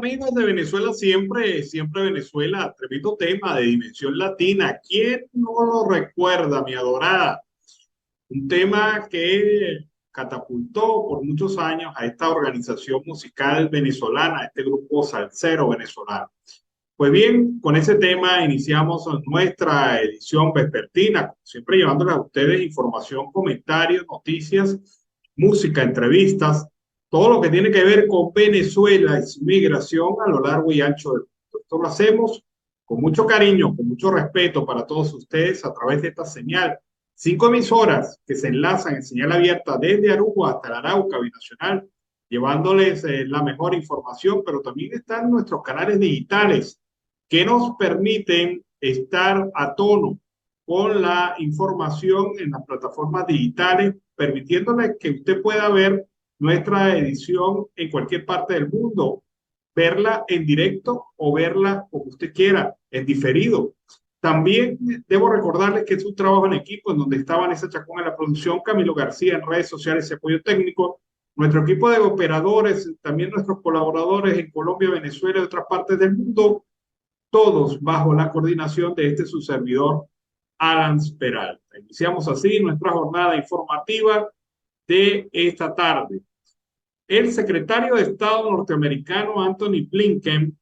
amigos de Venezuela siempre, siempre Venezuela, tremendo tema de dimensión latina. ¿Quién no lo recuerda, mi adorada? Un tema que catapultó por muchos años a esta organización musical venezolana, a este grupo salsero venezolano. Pues bien, con ese tema iniciamos nuestra edición vespertina, como siempre llevándoles a ustedes información, comentarios, noticias, música, entrevistas, todo lo que tiene que ver con Venezuela y su migración a lo largo y ancho del mundo. Esto lo hacemos con mucho cariño, con mucho respeto para todos ustedes a través de esta señal. 5 emisoras que se enlazan en señal abierta desde Aruba hasta el Arauca binacional, llevándoles la mejor información, pero también están nuestros canales digitales que nos permiten estar a tono con la información en las plataformas digitales, permitiéndole que usted pueda ver nuestra edición en cualquier parte del mundo, verla en directo o verla como usted quiera, en diferido. También debo recordarles que es un trabajo en equipo en donde está Vanessa Chacón en la producción, Camilo García en redes sociales y apoyo técnico, nuestro equipo de operadores, también nuestros colaboradores en Colombia, Venezuela y otras partes del mundo, todos bajo la coordinación de este su servidor, Alan Peralta. Iniciamos así nuestra jornada informativa de esta tarde. El secretario de Estado norteamericano Anthony Blinken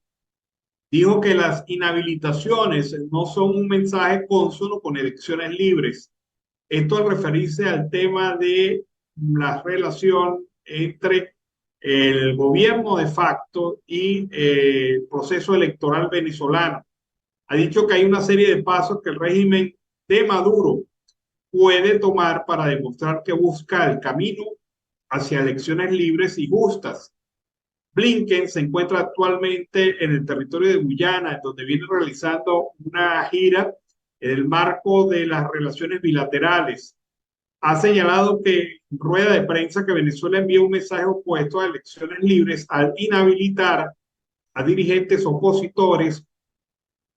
dijo que las inhabilitaciones no son un mensaje cónsono con elecciones libres. Esto al referirse al tema de la relación entre el gobierno de facto y el proceso electoral venezolano. Ha dicho que hay una serie de pasos que el régimen de Maduro puede tomar para demostrar que busca el camino hacia elecciones libres y justas. Blinken se encuentra actualmente en el territorio de Guyana, donde viene realizando una gira en el marco de las relaciones bilaterales. Ha señalado que en rueda de prensa que Venezuela envía un mensaje opuesto a elecciones libres al inhabilitar a dirigentes opositores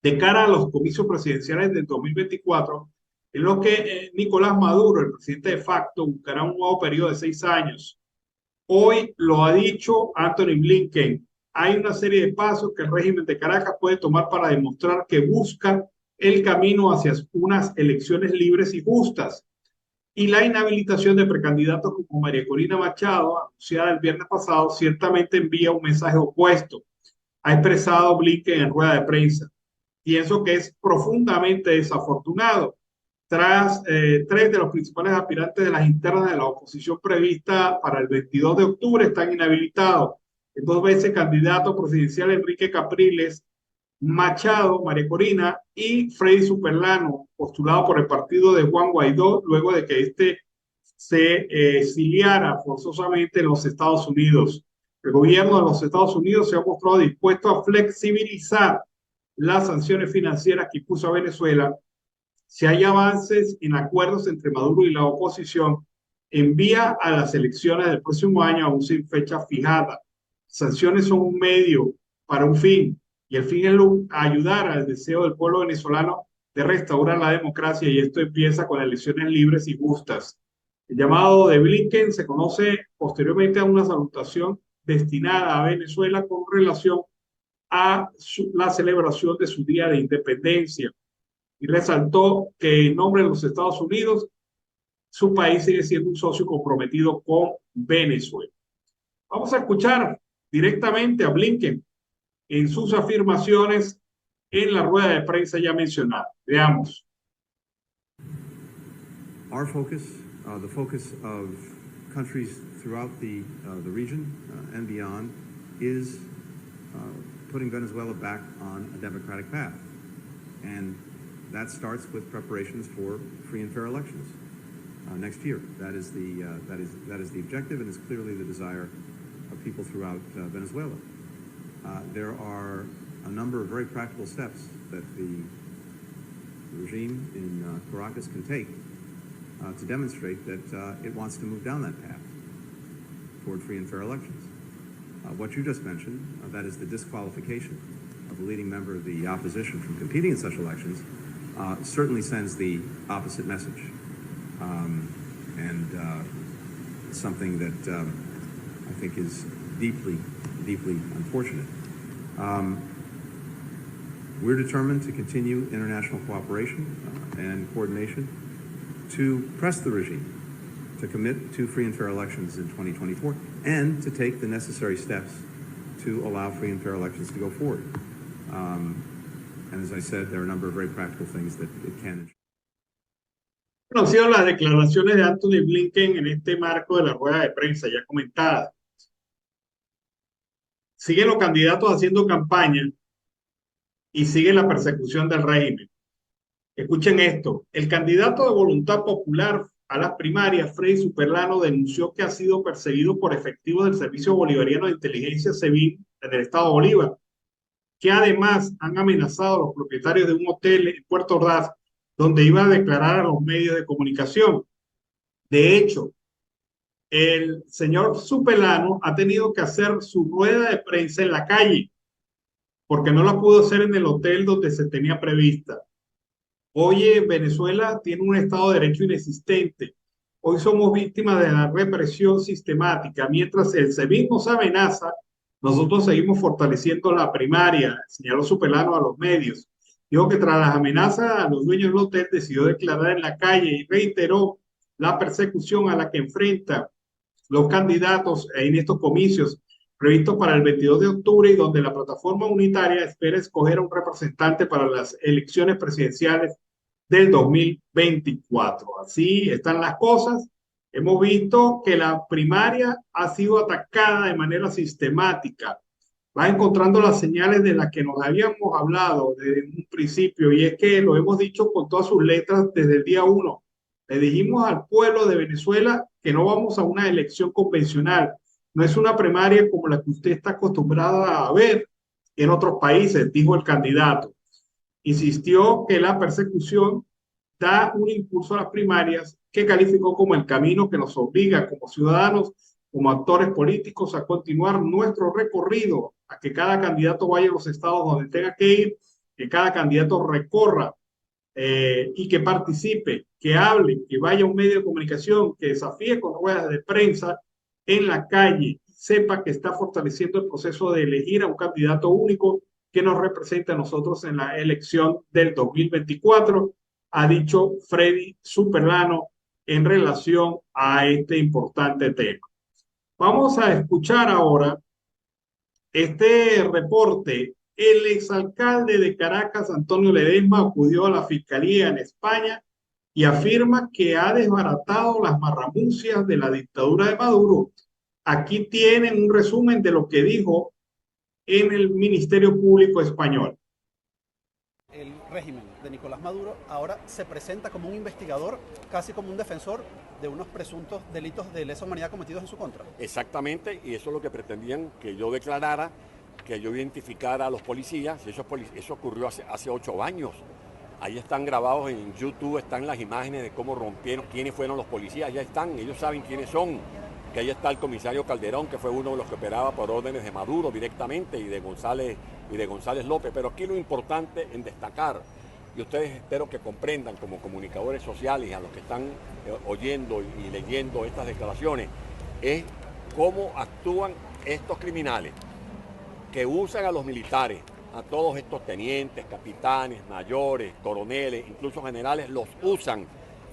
de cara a los comicios presidenciales del 2024, en lo que Nicolás Maduro, el presidente de facto, buscará un nuevo periodo de 6 años. Hoy lo ha dicho Anthony Blinken. Hay una serie de pasos que el régimen de Caracas puede tomar para demostrar que busca el camino hacia unas elecciones libres y justas. Y la inhabilitación de precandidatos como María Corina Machado, anunciada el viernes pasado, ciertamente envía un mensaje opuesto, ha expresado Blinken en rueda de prensa. Pienso que es profundamente desafortunado. Tras 3 de los principales aspirantes de las internas de la oposición prevista para el 22 de octubre están inhabilitados. El 2 veces candidato presidencial Enrique Capriles, Machado, María Corina y Freddy Superlano, postulado por el partido de Juan Guaidó, luego de que este se exiliara forzosamente en los Estados Unidos. El gobierno de los Estados Unidos se ha mostrado dispuesto a flexibilizar las sanciones financieras que impuso a Venezuela. Si hay avances en acuerdos entre Maduro y la oposición, envía a las elecciones del próximo año aún sin fecha fijada. Sanciones son un medio para un fin, y el fin es ayudar al deseo del pueblo venezolano de restaurar la democracia, y esto empieza con elecciones libres y justas. El llamado de Blinken se conoce posteriormente a una salutación destinada a Venezuela con relación a la celebración de su Día de Independencia, y resaltó que en nombre de los Estados Unidos, su país sigue siendo un socio comprometido con Venezuela. Vamos a escuchar directamente a Blinken en sus afirmaciones en la rueda de prensa ya mencionada. Veamos. Our focus, the focus of countries throughout the region and beyond, is putting Venezuela back on a democratic path. And that starts with preparations for free and fair elections next year. That is the objective, and is clearly the desire of people throughout Venezuela. There are a number of very practical steps that the regime in Caracas can take to demonstrate that it wants to move down that path toward free and fair elections. What you just mentioned, that is the disqualification of a leading member of the opposition from competing in such elections, certainly sends the opposite message, and something that I think is deeply, deeply unfortunate. We're determined to continue international cooperation and coordination to press the regime to commit to free and fair elections in 2024 and to take the necessary steps to allow free and fair elections to go forward. And as I said, there are a number of very practical things that it can. Han sido las declaraciones de Anthony Blinken en este marco de la rueda de prensa ya comentada. Siguen los candidatos haciendo campaña y sigue la persecución del régimen. Escuchen esto. El candidato de Voluntad Popular a las primarias, Freddy Superlano, denunció que ha sido perseguido por efectivos del Servicio Bolivariano de Inteligencia SEBIN en el estado de Bolívar, que además han amenazado a los propietarios de un hotel en Puerto Ordaz, donde iba a declarar a los medios de comunicación. De hecho, el señor Superlano ha tenido que hacer su rueda de prensa en la calle, porque no la pudo hacer en el hotel donde se tenía prevista. Hoy en Venezuela tiene un Estado de Derecho inexistente. Hoy somos víctimas de la represión sistemática. Mientras el SEBIN nos amenaza, nosotros seguimos fortaleciendo la primaria, señaló Superlano a los medios. Dijo que tras las amenazas a los dueños del hotel decidió declarar en la calle y reiteró la persecución a la que enfrentan los candidatos en estos comicios previstos para el 22 de octubre y donde la plataforma unitaria espera escoger a un representante para las elecciones presidenciales del 2024. Así están las cosas. Hemos visto que la primaria ha sido atacada de manera sistemática. Va encontrando las señales de las que nos habíamos hablado desde un principio, y es que lo hemos dicho con todas sus letras desde el día 1. Le dijimos al pueblo de Venezuela que no vamos a una elección convencional. No es una primaria como la que usted está acostumbrada a ver en otros países, dijo el candidato. Insistió que la persecución da un impulso a las primarias que calificó como el camino que nos obliga como ciudadanos, como actores políticos, a continuar nuestro recorrido, a que cada candidato vaya a los estados donde tenga que ir, que cada candidato recorra y que participe, que hable, que vaya a un medio de comunicación, que desafíe con ruedas de prensa en la calle, sepa que está fortaleciendo el proceso de elegir a un candidato único que nos represente a nosotros en la elección del 2024, ha dicho Freddy Superlano en relación a este importante tema. Vamos a escuchar ahora este reporte. El exalcalde de Caracas, Antonio Ledesma, acudió a la Fiscalía en España y afirma que ha desbaratado las marramucias de la dictadura de Maduro. Aquí tienen un resumen de lo que dijo en el Ministerio Público español. El régimen de Nicolás Maduro ahora se presenta como un investigador, casi como un defensor de unos presuntos delitos de lesa humanidad cometidos en su contra. Exactamente, y eso es lo que pretendían que yo declarara, que yo identificara a los policías. Eso ocurrió hace 8 años. Ahí están grabados en YouTube, están las imágenes de cómo rompieron, quiénes fueron los policías, ya están, ellos saben quiénes son. Que ahí está el comisario Calderón, que fue uno de los que operaba por órdenes de Maduro directamente, y de González López. Pero aquí lo importante en destacar, y ustedes espero que comprendan como comunicadores sociales y a los que están oyendo y leyendo estas declaraciones, es cómo actúan estos criminales que usan a los militares, a todos estos tenientes, capitanes, mayores, coroneles, incluso generales, los usan,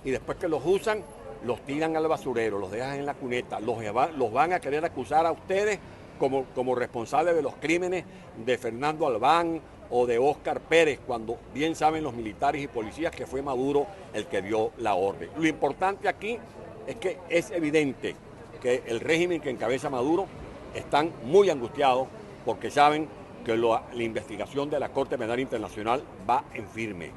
y después que los usan, los tiran al basurero, los dejan en la cuneta, los van a querer acusar a ustedes como responsables de los crímenes de Fernando Albán o de Óscar Pérez, cuando bien saben los militares y policías que fue Maduro el que dio la orden. Lo importante aquí es que es evidente que el régimen que encabeza Maduro están muy angustiados porque saben que la investigación de la Corte Penal Internacional va en firme,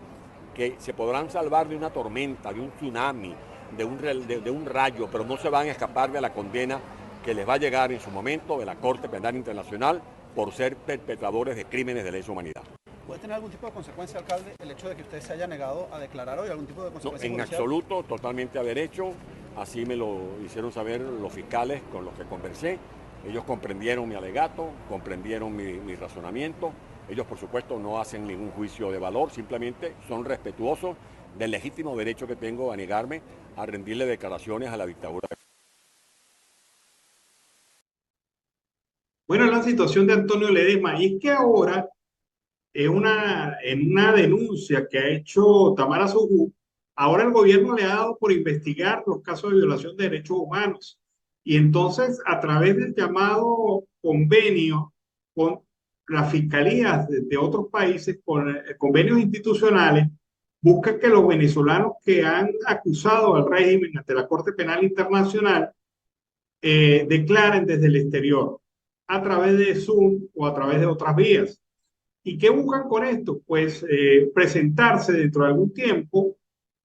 que se podrán salvar de una tormenta, de un tsunami, de un rayo, pero no se van a escapar de la condena que les va a llegar en su momento de la Corte Penal Internacional por ser perpetradores de crímenes de lesa humanidad. ¿Puede tener algún tipo de consecuencia, alcalde, el hecho de que usted se haya negado a declarar hoy? ¿Algún tipo de consecuencia? No, en absoluto, totalmente a derecho. Así me lo hicieron saber los fiscales con los que conversé. Ellos comprendieron mi alegato, comprendieron mi razonamiento. Ellos, por supuesto, no hacen ningún juicio de valor, simplemente son respetuosos del legítimo derecho que tengo a negarme a rendirle declaraciones a la dictadura. Bueno, situación de Antonio Ledesma, y es que ahora, en una denuncia que ha hecho Tamara Sujú, ahora el gobierno le ha dado por investigar los casos de violación de derechos humanos. Y entonces, a través del llamado convenio con las fiscalías de otros países, con convenios institucionales, busca que los venezolanos que han acusado al régimen ante la Corte Penal Internacional declaren desde el exterior, a través de Zoom o a través de otras vías. ¿Y qué buscan con esto? Pues presentarse dentro de algún tiempo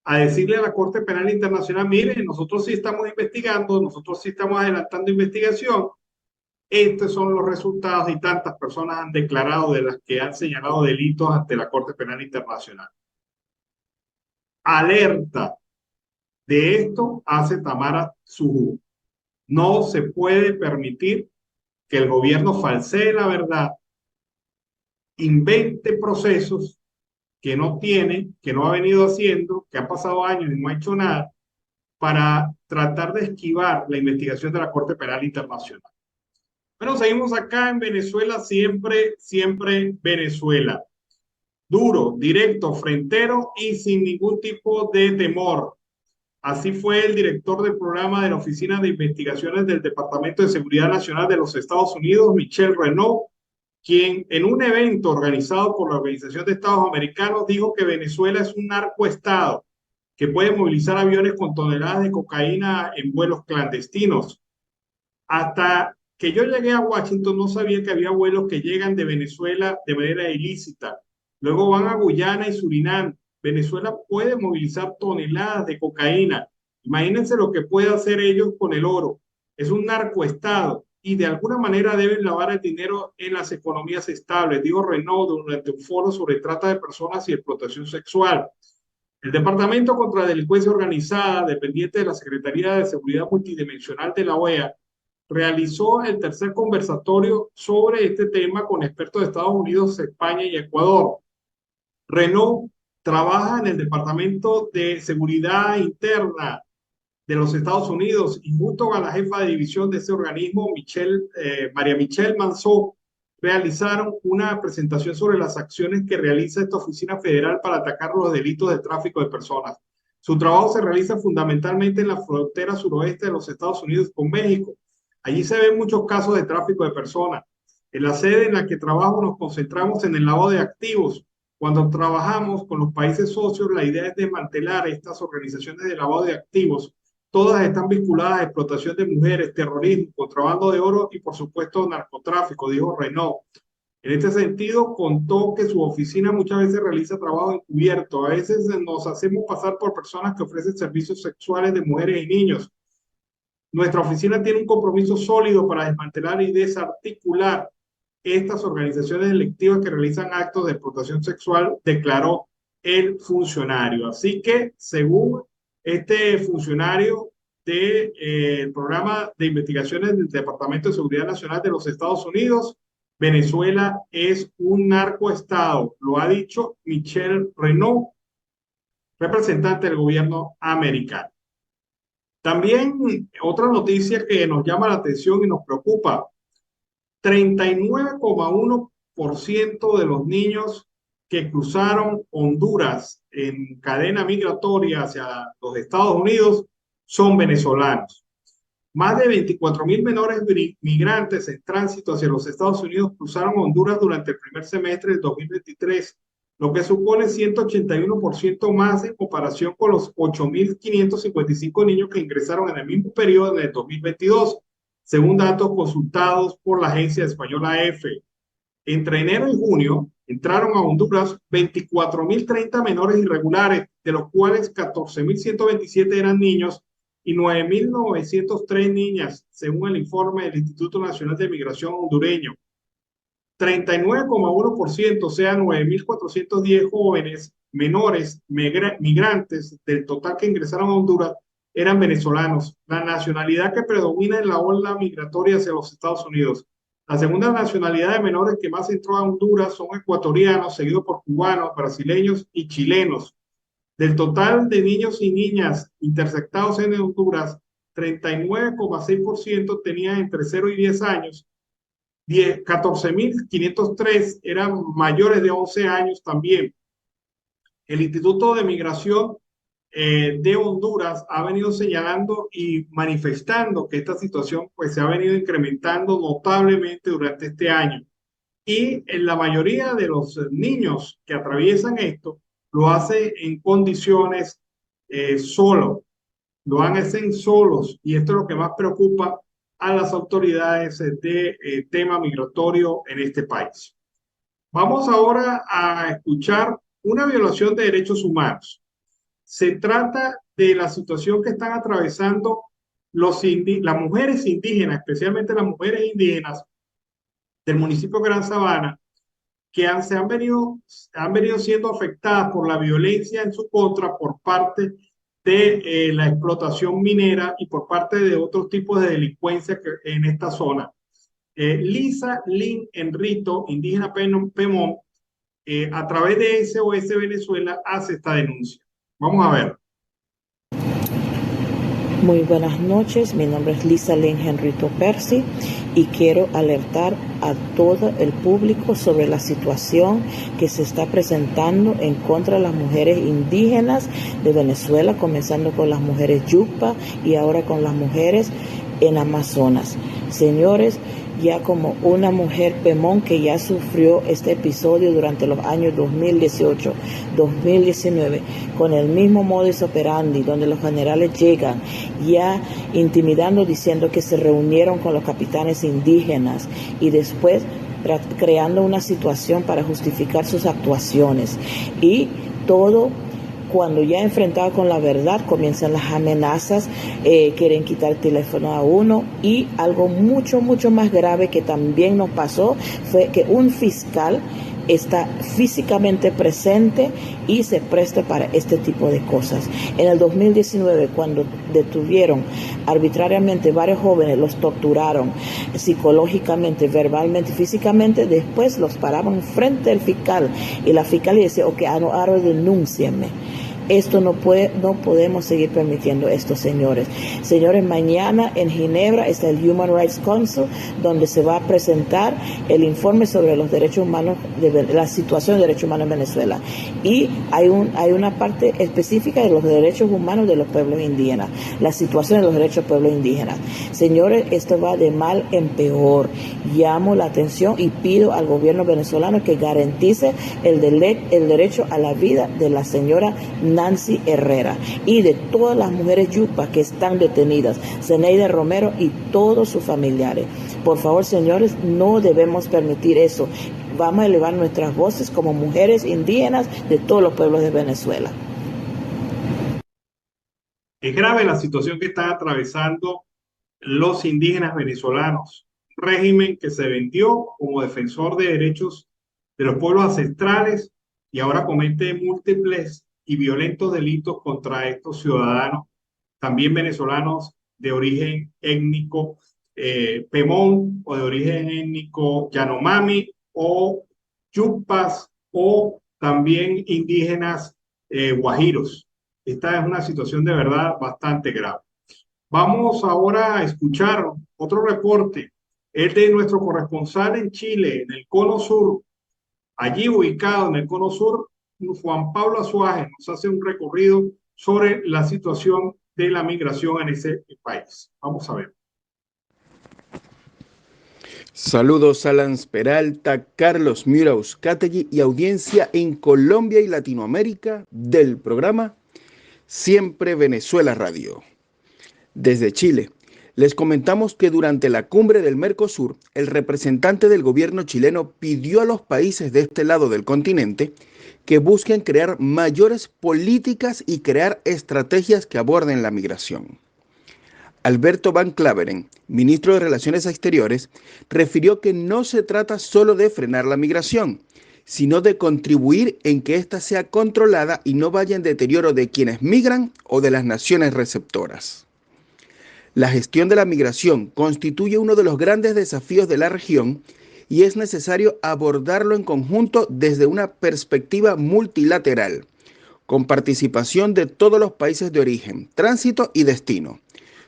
a decirle a la Corte Penal Internacional, miren, nosotros sí estamos investigando, nosotros sí estamos adelantando investigación, estos son los resultados y tantas personas han declarado de las que han señalado delitos ante la Corte Penal Internacional. Alerta de esto hace Tamara Sujú. No se puede permitir que el gobierno falsee la verdad, invente procesos que no tiene, que no ha venido haciendo, que ha pasado años y no ha hecho nada, para tratar de esquivar la investigación de la Corte Penal Internacional. Bueno, seguimos acá en Venezuela, siempre, siempre Venezuela. Duro, directo, frentero y sin ningún tipo de temor. Así fue el director del programa de la Oficina de Investigaciones del Departamento de Seguridad Nacional de los Estados Unidos, Michel Renaud, quien en un evento organizado por la Organización de Estados Americanos dijo que Venezuela es un narcoestado que puede movilizar aviones con toneladas de cocaína en vuelos clandestinos. Hasta que yo llegué a Washington no sabía que había vuelos que llegan de Venezuela de manera ilícita. Luego van a Guyana y Surinam. Venezuela puede movilizar toneladas de cocaína. Imagínense lo que puede hacer ellos con el oro. Es un narcoestado y de alguna manera deben lavar el dinero en las economías estables, dijo Renaud durante un foro sobre trata de personas y explotación sexual. El Departamento contra la Delincuencia Organizada, dependiente de la Secretaría de Seguridad Multidimensional de la OEA, realizó el tercer conversatorio sobre este tema con expertos de Estados Unidos, España y Ecuador. Renaud trabaja en el Departamento de Seguridad Interna de los Estados Unidos y junto a la jefa de división de ese organismo, María Michelle Manzó, realizaron una presentación sobre las acciones que realiza esta oficina federal para atacar los delitos de tráfico de personas. Su trabajo se realiza fundamentalmente en la frontera suroeste de los Estados Unidos con México. Allí se ven muchos casos de tráfico de personas. En la sede en la que trabajo nos concentramos en el lavado de activos. Cuando trabajamos con los países socios, la idea es desmantelar estas organizaciones de lavado de activos. Todas están vinculadas a explotación de mujeres, terrorismo, contrabando de oro y, por supuesto, narcotráfico, dijo Renaud. En este sentido, contó que su oficina muchas veces realiza trabajo encubierto. A veces nos hacemos pasar por personas que ofrecen servicios sexuales de mujeres y niños. Nuestra oficina tiene un compromiso sólido para desmantelar y desarticular estas organizaciones delictivas que realizan actos de explotación sexual, declaró el funcionario. Así que, según este funcionario del programa de investigaciones del Departamento de Seguridad Nacional de los Estados Unidos, Venezuela es un narcoestado, lo ha dicho Michel Renaud, representante del gobierno americano. También otra noticia que nos llama la atención y nos preocupa: 39,1% de los niños que cruzaron Honduras en cadena migratoria hacia los Estados Unidos son venezolanos. Más de 24,000 menores migrantes en tránsito hacia los Estados Unidos cruzaron Honduras durante el primer semestre del 2023, lo que supone 181% más en comparación con los 8,555 niños que ingresaron en el mismo periodo en el 2022, según datos consultados por la agencia española EFE. Entre enero y junio entraron a Honduras 24,030 menores irregulares, de los cuales 14,127 eran niños y 9,903 niñas, según el informe del Instituto Nacional de Migración hondureño. 39,1%, o sea, 9,410 jóvenes menores migrantes del total que ingresaron a Honduras eran venezolanos, la nacionalidad que predomina en la ola migratoria hacia los Estados Unidos. La segunda nacionalidad de menores que más entró a Honduras son ecuatorianos, seguidos por cubanos, brasileños y chilenos. Del total de niños y niñas interceptados en Honduras, 39,6% tenían entre 0 y 10 años, 14.503 eran mayores de 11 años también. El Instituto de Migración de Honduras ha venido señalando y manifestando que esta situación pues, se ha venido incrementando notablemente durante este año. Y en la mayoría de los niños que atraviesan esto, lo hacen en condiciones solo, lo hacen solos. Y esto es lo que más preocupa a las autoridades de tema migratorio en este país. Vamos ahora a escuchar una violación de derechos humanos. Se trata de la situación que están atravesando las mujeres indígenas, especialmente las mujeres indígenas del municipio de Gran Sabana, que han venido siendo afectadas por la violencia en su contra por parte de la explotación minera y por parte de otros tipos de delincuencia en esta zona. Lisa Lynn Enrito, indígena Pemón, a través de SOS Venezuela hace esta denuncia. Vamos a ver. Muy buenas noches, mi nombre es Lisa Lynn Enrito Percy y quiero alertar a todo el público sobre la situación que se está presentando en contra de las mujeres indígenas de Venezuela, comenzando con las mujeres Yupa y ahora con las mujeres en Amazonas. Señores, ya como una mujer Pemón que ya sufrió este episodio durante los años 2018, 2019, con el mismo modus operandi, donde los generales llegan ya intimidando, diciendo que se reunieron con los capitanes indígenas y después creando una situación para justificar sus actuaciones. Y todo cuando ya enfrentado con la verdad comienzan las amenazas, quieren quitar el teléfono a uno, y algo mucho más grave que también nos pasó fue que un fiscal está físicamente presente y se presta para este tipo de cosas. En el 2019, cuando detuvieron arbitrariamente varios jóvenes, los torturaron psicológicamente, verbalmente, físicamente, después los paraban frente al fiscal y la fiscal le decía, ok, ahora denúncienme. Esto no podemos seguir permitiendo esto, señores. Señores, mañana en Ginebra está el Human Rights Council, donde se va a presentar el informe sobre los derechos humanos, la situación de derechos humanos en Venezuela. Y hay una parte específica de los derechos humanos de los pueblos indígenas, la situación de los derechos de pueblos indígenas. Señores, esto va de mal en peor. Llamo la atención y pido al gobierno venezolano que garantice el derecho a la vida de la señora Nancy Herrera y de todas las mujeres yupas que están detenidas, Zeneida Romero y todos sus familiares. Por favor, señores, no debemos permitir eso. Vamos a elevar nuestras voces como mujeres indígenas de todos los pueblos de Venezuela. Es grave la situación que están atravesando los indígenas venezolanos, un régimen que se vendió como defensor de derechos de los pueblos ancestrales y ahora comete múltiples y violentos delitos contra estos ciudadanos, también venezolanos de origen étnico Pemón o de origen étnico Yanomami o Yupas o también indígenas guajiros. Esta es una situación de verdad bastante grave. Vamos ahora a escuchar otro reporte, el de nuestro corresponsal en Chile, en el Cono Sur. Allí ubicado en el Cono Sur, Juan Pablo Azuaje nos hace un recorrido sobre la situación de la migración en ese país. Vamos a ver. Saludos a Lance Peralta, Carlos Miura Uzcategui y audiencia en Colombia y Latinoamérica del programa Siempre Venezuela Radio. Desde Chile, les comentamos que durante la cumbre del Mercosur, el representante del gobierno chileno pidió a los países de este lado del continente que busquen crear mayores políticas y crear estrategias que aborden la migración. Alberto Van Klaveren, ministro de Relaciones Exteriores, refirió que no se trata solo de frenar la migración, sino de contribuir en que ésta sea controlada y no vaya en deterioro de quienes migran o de las naciones receptoras. La gestión de la migración constituye uno de los grandes desafíos de la región y es necesario abordarlo en conjunto desde una perspectiva multilateral, con participación de todos los países de origen, tránsito y destino,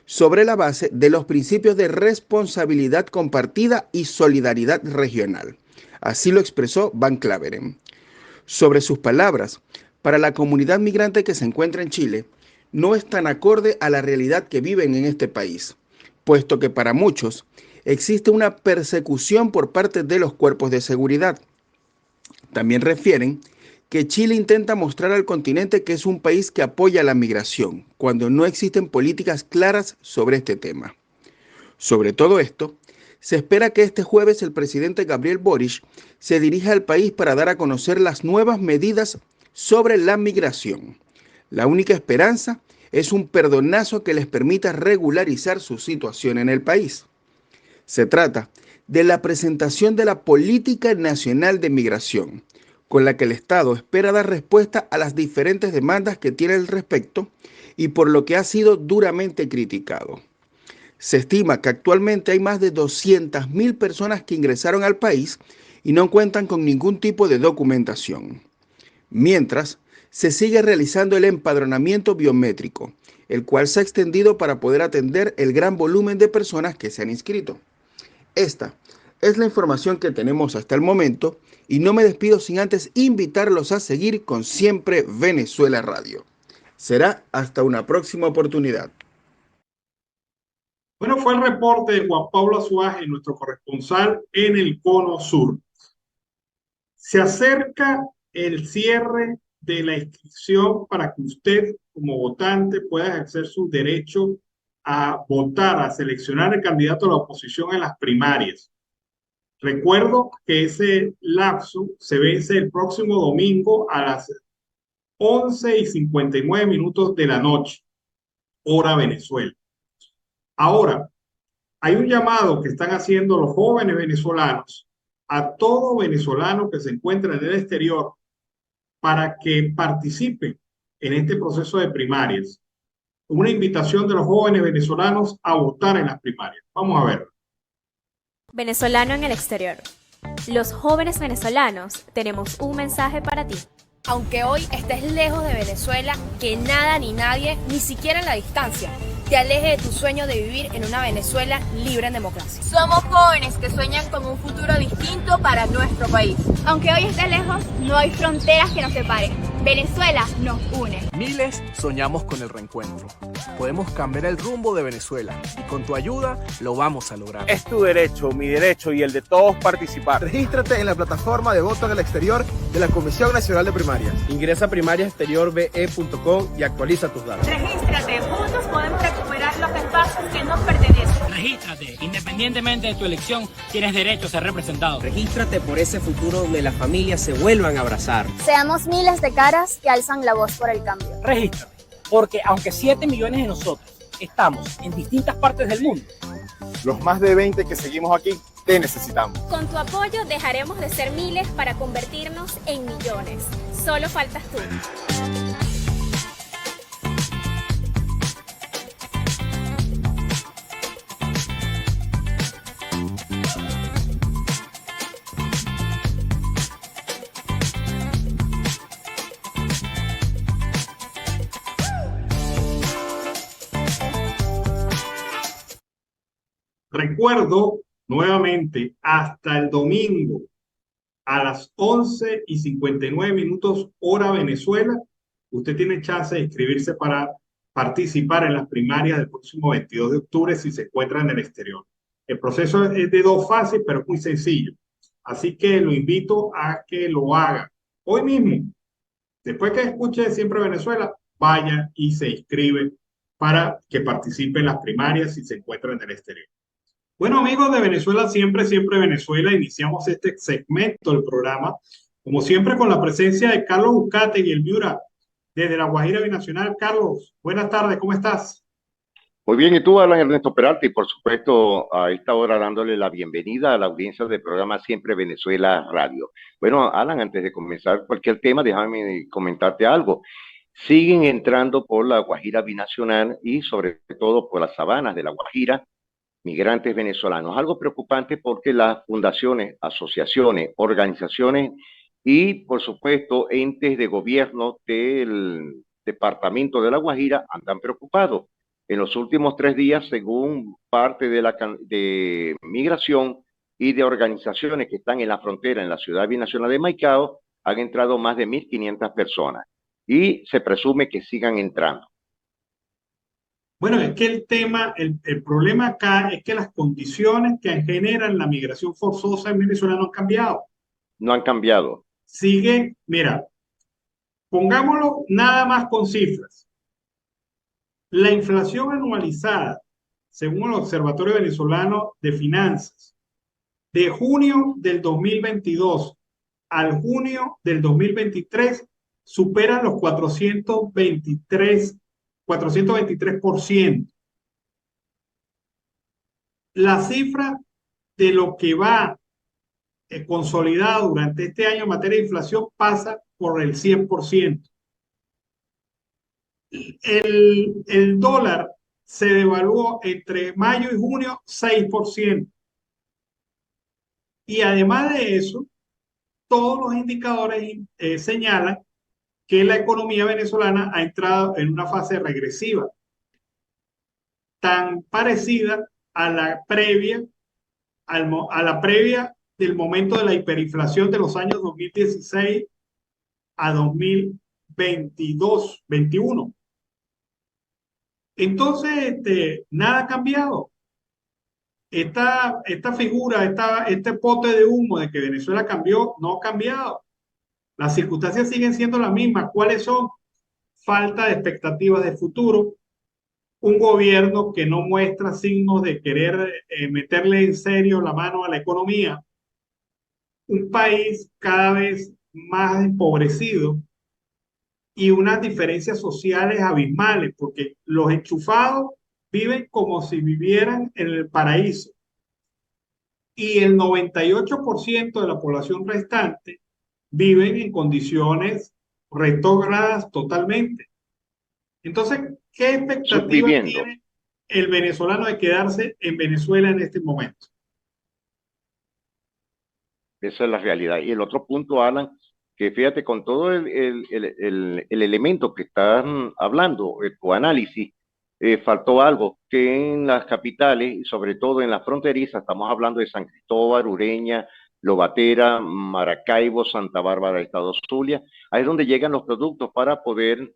sobre la base de los principios de responsabilidad compartida y solidaridad regional. Así lo expresó Van Claveren. Sobre sus palabras, para la comunidad migrante que se encuentra en Chile, no es tan acorde a la realidad que viven en este país, puesto que para muchos existe una persecución por parte de los cuerpos de seguridad. También refieren que Chile intenta mostrar al continente que es un país que apoya la migración, cuando no existen políticas claras sobre este tema. Sobre todo esto, se espera que este jueves el presidente Gabriel Boric se dirija al país para dar a conocer las nuevas medidas sobre la migración. La única esperanza es un perdonazo que les permita regularizar su situación en el país. Se trata de la presentación de la Política Nacional de Migración, con la que el Estado espera dar respuesta a las diferentes demandas que tiene al respecto y por lo que ha sido duramente criticado. Se estima que actualmente hay más de 200.000 personas que ingresaron al país y no cuentan con ningún tipo de documentación. Mientras, se sigue realizando el empadronamiento biométrico, el cual se ha extendido para poder atender el gran volumen de personas que se han inscrito. Esta es la información que tenemos hasta el momento y no me despido sin antes invitarlos a seguir con Siempre Venezuela Radio. Será hasta una próxima oportunidad. Bueno, fue el reporte de Juan Pablo Azuaje, nuestro corresponsal en el Cono Sur. Se acerca el cierre de la inscripción para que usted, como votante, pueda ejercer su derecho a votar, a seleccionar el candidato a la oposición en las primarias. Recuerdo que ese lapso se vence el próximo domingo a las 11:59 de la noche, hora Venezuela. Ahora, hay un llamado que están haciendo los jóvenes venezolanos a todo venezolano que se encuentra en el exterior para que participen en este proceso de primarias. Una invitación de los jóvenes venezolanos a votar en las primarias. Vamos a ver. Venezolano en el exterior. Los jóvenes venezolanos tenemos un mensaje para ti. Aunque hoy estés lejos de Venezuela, que nada ni nadie, ni siquiera la distancia, te aleje de tu sueño de vivir en una Venezuela libre en democracia. Somos jóvenes que sueñan con un futuro distinto para nuestro país. Aunque hoy esté lejos, no hay fronteras que nos separen. Venezuela nos une. Miles soñamos con el reencuentro. Podemos cambiar el rumbo de Venezuela y con tu ayuda lo vamos a lograr. Es tu derecho, mi derecho y el de todos participar. Regístrate en la plataforma de voto en el exterior de la Comisión Nacional de Primarias. Ingresa a primariaexteriorbe.com y actualiza tus datos. Regístrate, juntos podemos recuperar los espacios que nos pertenecen. Regístrate, independientemente de tu elección, tienes derecho a ser representado. Regístrate por ese futuro donde las familias se vuelvan a abrazar. Seamos miles de caras que alzan la voz por el cambio. Regístrate, porque aunque 7 millones de nosotros estamos en distintas partes del mundo, los más de 20 que seguimos aquí te necesitamos. Con tu apoyo dejaremos de ser miles para convertirnos en millones. Solo faltas tú. Recuerdo nuevamente hasta el domingo a las 11:59 hora Venezuela, usted tiene chance de inscribirse para participar en las primarias del próximo 22 de octubre si se encuentra en el exterior. El proceso es de 2 fases, pero es muy sencillo. Así que lo invito a que lo haga hoy mismo. Después que escuche Siempre Venezuela, vaya y se inscribe para que participe en las primarias si se encuentra en el exterior. Bueno, amigos de Venezuela, siempre Venezuela, iniciamos este segmento del programa, como siempre con la presencia de Carlos Uzcategui, el Miura, desde La Guajira Binacional. Carlos, buenas tardes, ¿cómo estás? Muy bien, y tú, Alan Ernesto Peralta, y por supuesto a esta hora dándole la bienvenida a la audiencia del programa Siempre Venezuela Radio. Bueno, Alan, antes de comenzar cualquier tema, déjame comentarte algo. Siguen entrando por La Guajira Binacional y sobre todo por las sabanas de La Guajira, migrantes venezolanos. Algo preocupante porque las fundaciones, asociaciones, organizaciones y, por supuesto, entes de gobierno del departamento de La Guajira andan preocupados. en los últimos 3 días, según parte de migración y de organizaciones que están en la frontera, en la ciudad binacional de Maicao, han entrado más de 1.500 personas y se presume que sigan entrando. Bueno, es que el problema acá es que las condiciones que generan la migración forzosa en Venezuela no han cambiado. No han cambiado. Sigue, mira, pongámoslo nada más con cifras. La inflación anualizada, según el Observatorio Venezolano de Finanzas, de junio del 2022 al junio del 2023 supera los 423%. La cifra de lo que va consolidado durante este año en materia de inflación pasa por el 100%. El dólar se devaluó entre mayo y junio 6%. Y además de eso, todos los indicadores señalan que la economía venezolana ha entrado en una fase regresiva, tan parecida a la previa, del momento de la hiperinflación de los años 2016 a 2022-21. Entonces, nada ha cambiado. Esta figura, este pote de humo de que Venezuela cambió, no ha cambiado. Las circunstancias siguen siendo las mismas. ¿Cuáles son? Falta de expectativas de futuro, un gobierno que no muestra signos de querer meterle en serio la mano a la economía, un país cada vez más empobrecido y unas diferencias sociales abismales, porque los enchufados viven como si vivieran en el paraíso y el 98% de la población restante viven en condiciones retrógradas totalmente. Entonces, ¿qué expectativa tiene el venezolano de quedarse en Venezuela en este momento? Esa es la realidad. Y el otro punto, Alan, que fíjate, con todo el elemento que están hablando, tu análisis, faltó algo, que en las capitales, y sobre todo en las fronterizas, estamos hablando de San Cristóbal, Ureña, Lobatera, Maracaibo, Santa Bárbara, Estado Zulia, ahí es donde llegan los productos para poder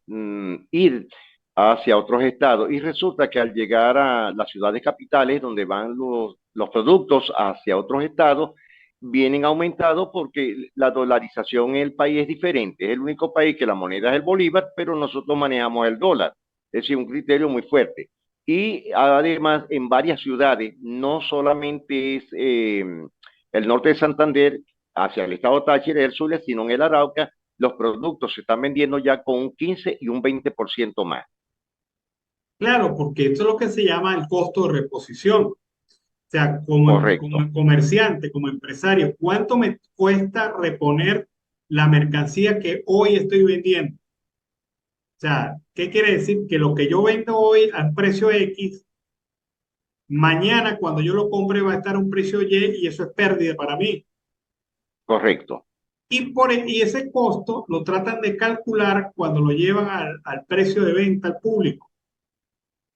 ir hacia otros estados. Y resulta que al llegar a las ciudades capitales, donde van los productos hacia otros estados, vienen aumentados porque la dolarización en el país es diferente. Es el único país que la moneda es el bolívar, pero nosotros manejamos el dólar. Es decir, un criterio muy fuerte. Y además, en varias ciudades, no solamente es el norte de Santander, hacia el estado Táchira y el Zulia, sino en el Arauca, los productos se están vendiendo ya con un 15 y un 20% más. Claro, porque esto es lo que se llama el costo de reposición. O sea, como comerciante, como empresario, ¿cuánto me cuesta reponer la mercancía que hoy estoy vendiendo? O sea, ¿qué quiere decir? Que lo que yo vendo hoy al precio X, mañana cuando yo lo compre va a estar a un precio Y y eso es pérdida para mí. Correcto. Y ese costo lo tratan de calcular cuando lo llevan al precio de venta al público.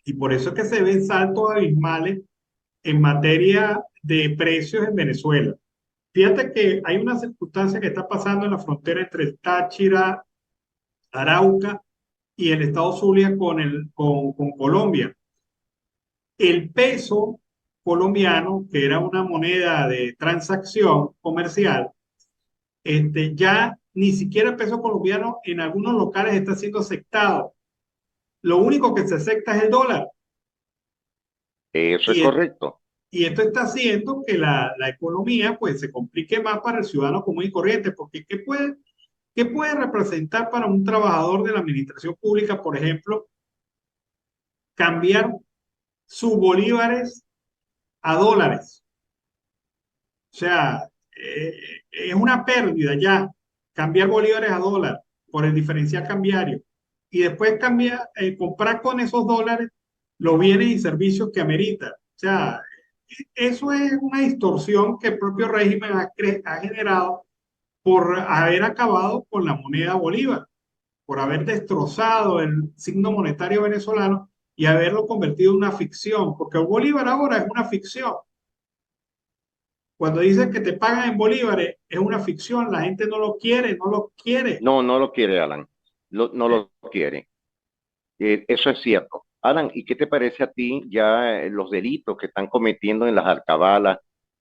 Y por eso es que se ven saltos abismales en materia de precios en Venezuela. Fíjate que hay una circunstancia que está pasando en la frontera entre el Táchira, Arauca y el estado Zulia con Colombia. El peso colombiano, que era una moneda de transacción comercial, ya ni siquiera el peso colombiano en algunos locales está siendo aceptado. Lo único que se acepta es el dólar. Eso es correcto. Y esto está haciendo que la economía pues se complique más para el ciudadano común y corriente, porque ¿qué puede representar para un trabajador de la administración pública, por ejemplo, cambiar sus bolívares a dólares? O sea, es una pérdida ya cambiar bolívares a dólares por el diferencial cambiario y después comprar con esos dólares los bienes y servicios que amerita. O sea, eso es una distorsión que el propio régimen ha generado por haber acabado con la moneda bolívar, por haber destrozado el signo monetario venezolano y haberlo convertido en una ficción, porque el bolívar ahora es una ficción. Cuando dicen que te pagan en bolívares, es una ficción, la gente no lo quiere, no lo quiere. No, no lo quiere, Alan. No lo quiere. Eso es cierto. Alan, ¿y qué te parece a ti ya los delitos que están cometiendo en las alcabalas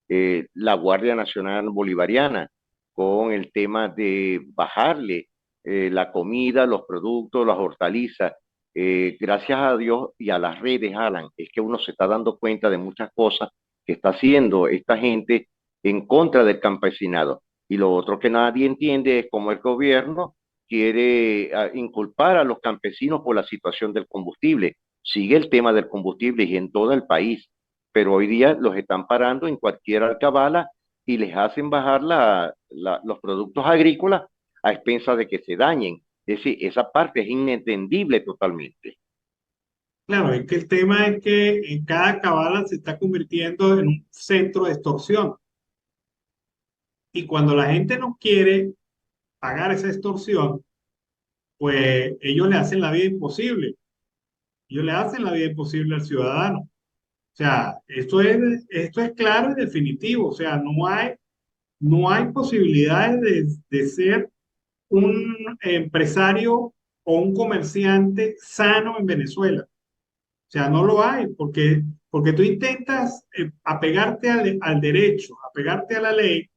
la Guardia Nacional Bolivariana con el tema de bajarle la comida, los productos, las hortalizas? Gracias a Dios y a las redes, Alan, es que uno se está dando cuenta de muchas cosas que está haciendo esta gente en contra del campesinado. Y lo otro que nadie entiende es cómo el gobierno quiere inculpar a los campesinos por la situación del combustible. Sigue el tema del combustible y en todo el país, pero hoy día los están parando en cualquier alcabala y les hacen bajar los productos agrícolas a expensas de que se dañen. Es decir, esa parte es inentendible totalmente. Claro, es que el tema es que en cada cabala se está convirtiendo en un centro de extorsión. Y cuando la gente no quiere pagar esa extorsión, pues ellos le hacen la vida imposible. Ellos le hacen la vida imposible al ciudadano. O sea, esto es claro y definitivo. O sea, no hay posibilidades de ser un empresario o un comerciante sano en Venezuela. O sea, no lo hay, porque tú intentas apegarte al derecho, apegarte a la ley,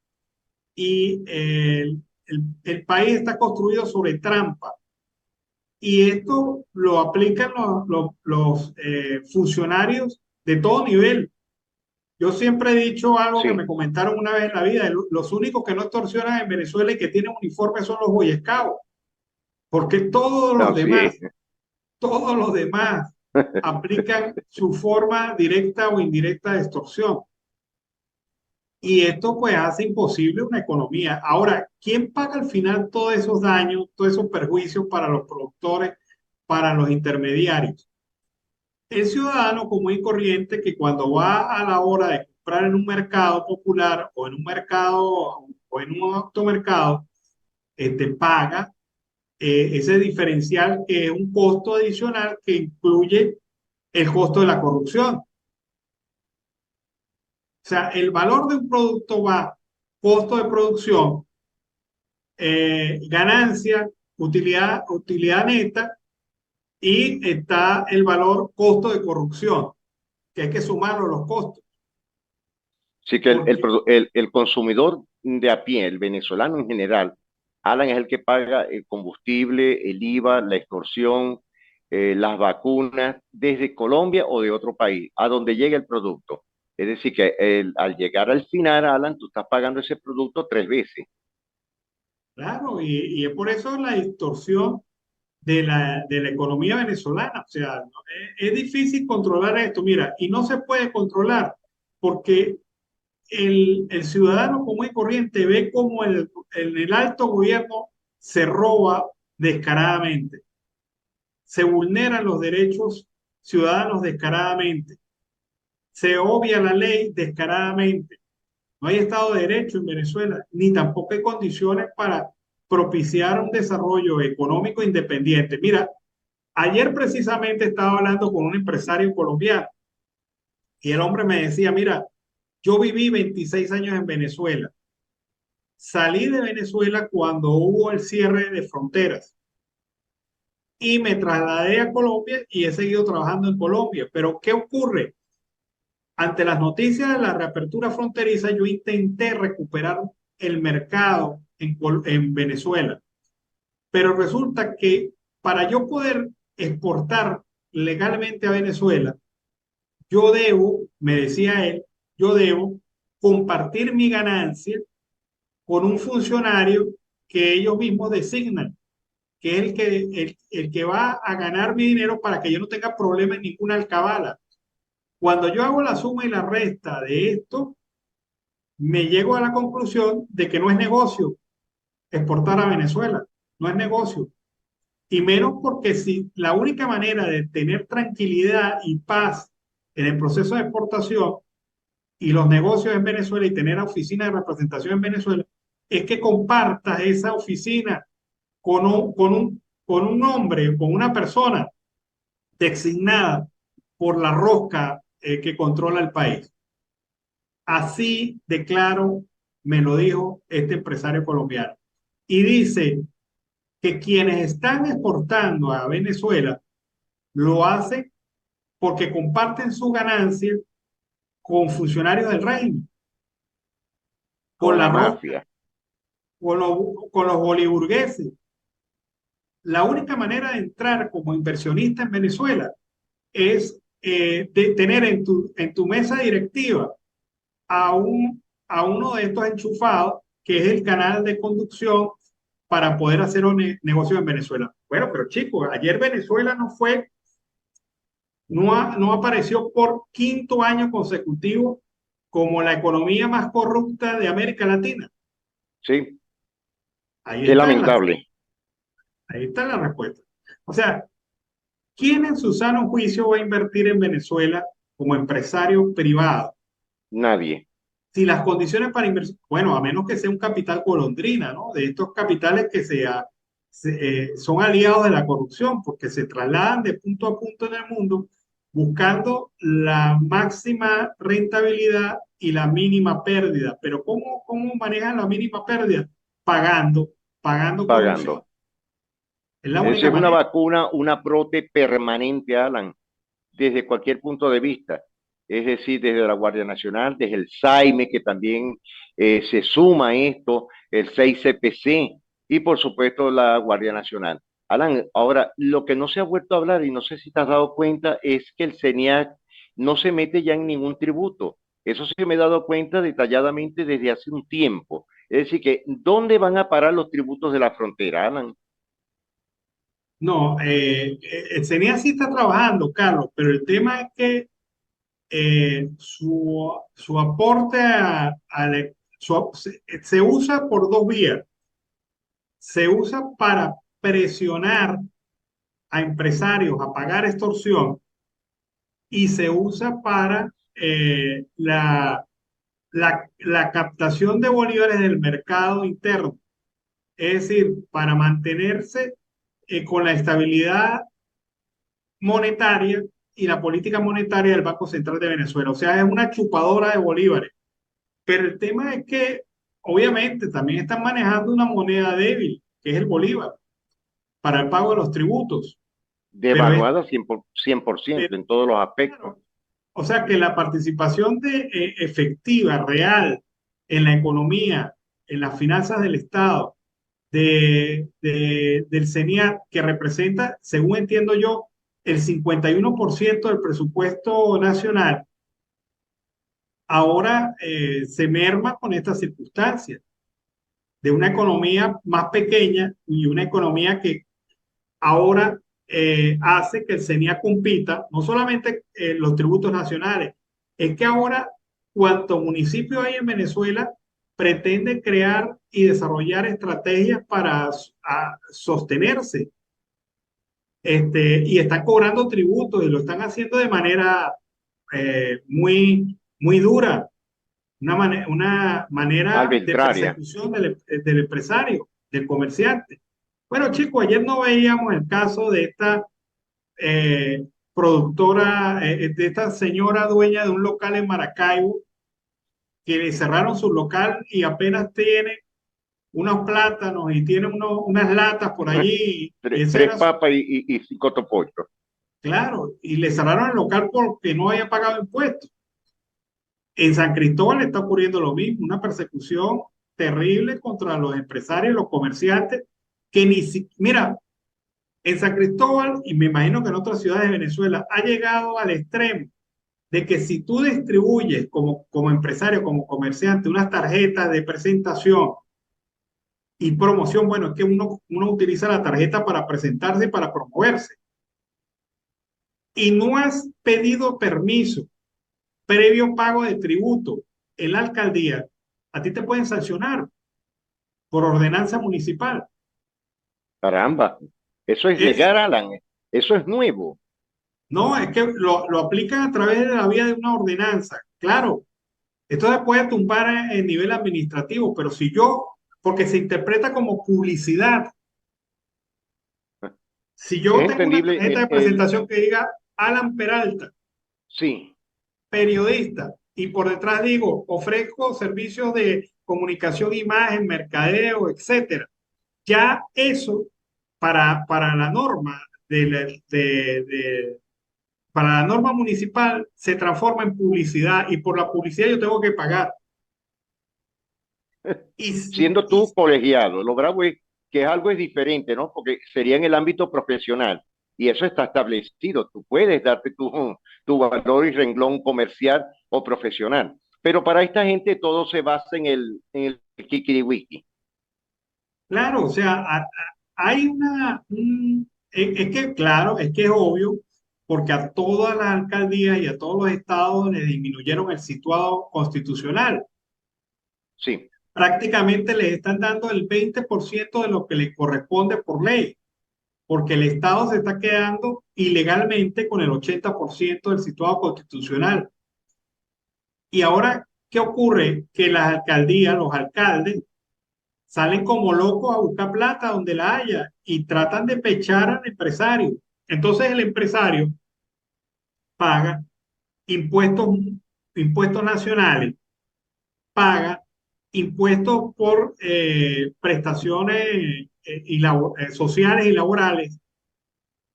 y el país está construido sobre trampa. Y esto lo aplican los funcionarios de todo nivel. Yo siempre he dicho algo que me comentaron una vez en la vida: los únicos que no extorsionan en Venezuela y que tienen uniforme son los Boy Scouts, porque todos los demás aplican su forma directa o indirecta de extorsión. Y esto pues hace imposible una economía. Ahora, ¿quién paga al final todos esos daños, todos esos perjuicios para los productores, para los intermediarios? El ciudadano común y corriente, que cuando va a la hora de comprar en un mercado popular o en un mercado o en un automercado, paga ese diferencial, que es un costo adicional que incluye el costo de la corrupción. O sea, el valor de un producto va costo de producción, ganancia, utilidad neta, y está el valor costo de corrupción, que hay que sumarlo a los costos. Sí, que el consumidor de a pie, el venezolano en general, Alan, es el que paga el combustible, el IVA, la extorsión, las vacunas, desde Colombia o de otro país, a donde llegue el producto. Es decir, que al llegar al final, Alan, tú estás pagando ese producto 3 veces. Claro, y es por eso la distorsión de la economía venezolana. O sea, es difícil controlar esto. Mira, y no se puede controlar porque el ciudadano común y corriente ve como el alto gobierno se roba descaradamente, se vulneran los derechos ciudadanos descaradamente, se obvia la ley descaradamente. No hay Estado de Derecho en Venezuela, ni tampoco hay condiciones para propiciar un desarrollo económico independiente. Mira, ayer precisamente estaba hablando con un empresario colombiano y el hombre me decía: mira, yo viví 26 años en Venezuela. Salí de Venezuela cuando hubo el cierre de fronteras y me trasladé a Colombia y he seguido trabajando en Colombia. Pero ¿qué ocurre? Ante las noticias de la reapertura fronteriza, yo intenté recuperar el mercado en Venezuela. Pero resulta que para yo poder exportar legalmente a Venezuela, yo debo, me decía él, yo debo compartir mi ganancia con un funcionario que ellos mismos designan, que es el que va a ganar mi dinero para que yo no tenga problema en ninguna alcabala. Cuando yo hago la suma y la resta de esto, me llego a la conclusión de que no es negocio exportar a Venezuela, no es negocio. Y menos porque si la única manera de tener tranquilidad y paz en el proceso de exportación y los negocios en Venezuela y tener oficina de representación en Venezuela es que compartas esa oficina con un hombre, con una persona designada por la rosca que controla el país. Así de claro me lo dijo este empresario colombiano. Y dice que quienes están exportando a Venezuela lo hacen porque comparten su ganancia con funcionarios del régimen, con la mafia, con los boliburgueses. La única manera de entrar como inversionista en Venezuela es de tener en tu mesa directiva a uno de estos enchufados, que es el canal de conducción para poder hacer un negocio en Venezuela. Bueno, pero chicos, ayer Venezuela no apareció por quinto año consecutivo como la economía más corrupta de América Latina. Sí. Ahí Qué lamentable. Ahí está la respuesta. O sea, ¿quién en su sano juicio va a invertir en Venezuela como empresario privado? Nadie. Si las condiciones para inversión, bueno, a menos que sea un capital golondrina, ¿no? De estos capitales que son aliados de la corrupción, porque se trasladan de punto a punto en el mundo buscando la máxima rentabilidad y la mínima pérdida. Pero ¿cómo manejan la mínima pérdida? Pagando corrupción. Es la única Esa es una manera. vacuna, una prote permanente, Alan, desde cualquier punto de vista. Es decir, desde la Guardia Nacional, desde el SAIME, que también se suma a esto, el 6CPC y por supuesto la Guardia Nacional. Alan, ahora, lo que no se ha vuelto a hablar, y no sé si te has dado cuenta, es que el CENIAC no se mete ya en ningún tributo. Eso sí me he dado cuenta detalladamente desde hace un tiempo. Es decir, que ¿dónde van a parar los tributos de la frontera, Alan? No, el CENIA sí está trabajando, Carlos, pero el tema es que su aporte se usa por dos vías. Se usa para presionar a empresarios a pagar extorsión y se usa para la captación de bolívares del mercado interno. Es decir, para mantenerse con la estabilidad monetaria y la política monetaria del Banco Central de Venezuela. O sea, es una chupadora de bolívares. Pero el tema es que, obviamente, también están manejando una moneda débil, que es el bolívar, para el pago de los tributos. Devaluada 100% en todos los aspectos. O sea, que la participación efectiva, real, en la economía, en las finanzas del Estado, del CENIAT, que representa, según entiendo yo, el 51% del presupuesto nacional, ahora se merma con estas circunstancias de una economía más pequeña y una economía que ahora hace que el CENIAT compita, no solamente los tributos nacionales, es que ahora cuanto municipio hay en Venezuela pretende crear y desarrollar estrategias para sostenerse. Y están cobrando tributos y lo están haciendo de manera muy dura, una manera de persecución del empresario, del comerciante. Bueno, chicos, ayer no veíamos el caso de esta productora, de esta señora dueña de un local en Maracaibo, que le cerraron su local y apenas tiene unos plátanos y tiene unas latas por allí. Tres papas y 5 topollos. Claro, y le cerraron el local porque no había pagado impuestos. En San Cristóbal está ocurriendo lo mismo, una persecución terrible contra los empresarios y los comerciantes que mira, en San Cristóbal, y me imagino que en otras ciudades de Venezuela, ha llegado al extremo de que si tú distribuyes como empresario, como comerciante, unas tarjetas de presentación y promoción, bueno, es que uno utiliza la tarjeta para presentarse y para promoverse. Y no has pedido permiso previo pago de tributo en la alcaldía, a ti te pueden sancionar por ordenanza municipal. Caramba, eso es legal, Alan, eso es nuevo. No, es que lo aplican a través de la vía de una ordenanza. Claro, esto se puede tumbar en nivel administrativo, pero porque se interpreta como publicidad. Si yo tengo una tarjeta de presentación que diga Alan Peralta Sí. Periodista. Y por detrás digo, ofrezco servicios de comunicación, imagen, mercadeo, etcétera. Ya eso, para la norma para la norma municipal, se transforma en publicidad y por la publicidad yo tengo que pagar. Siendo tú colegiado, lo bravo es que algo es diferente, ¿no? Porque sería en el ámbito profesional y eso está establecido. Tú puedes darte tu valor y renglón comercial o profesional. Pero para esta gente todo se basa en el kikiriwiki. Claro, o sea, hay es que, claro, es que es obvio, porque a todas las alcaldías y a todos los estados le disminuyeron el situado constitucional. Sí. Prácticamente les están dando el 20% de lo que les corresponde por ley, porque el estado se está quedando ilegalmente con el 80% del situado constitucional. Y ahora, ¿qué ocurre? Que las alcaldías, los alcaldes, salen como locos a buscar plata donde la haya y tratan de pechar al empresario. Entonces el empresario paga impuestos, impuestos nacionales, paga impuestos por prestaciones sociales y laborales,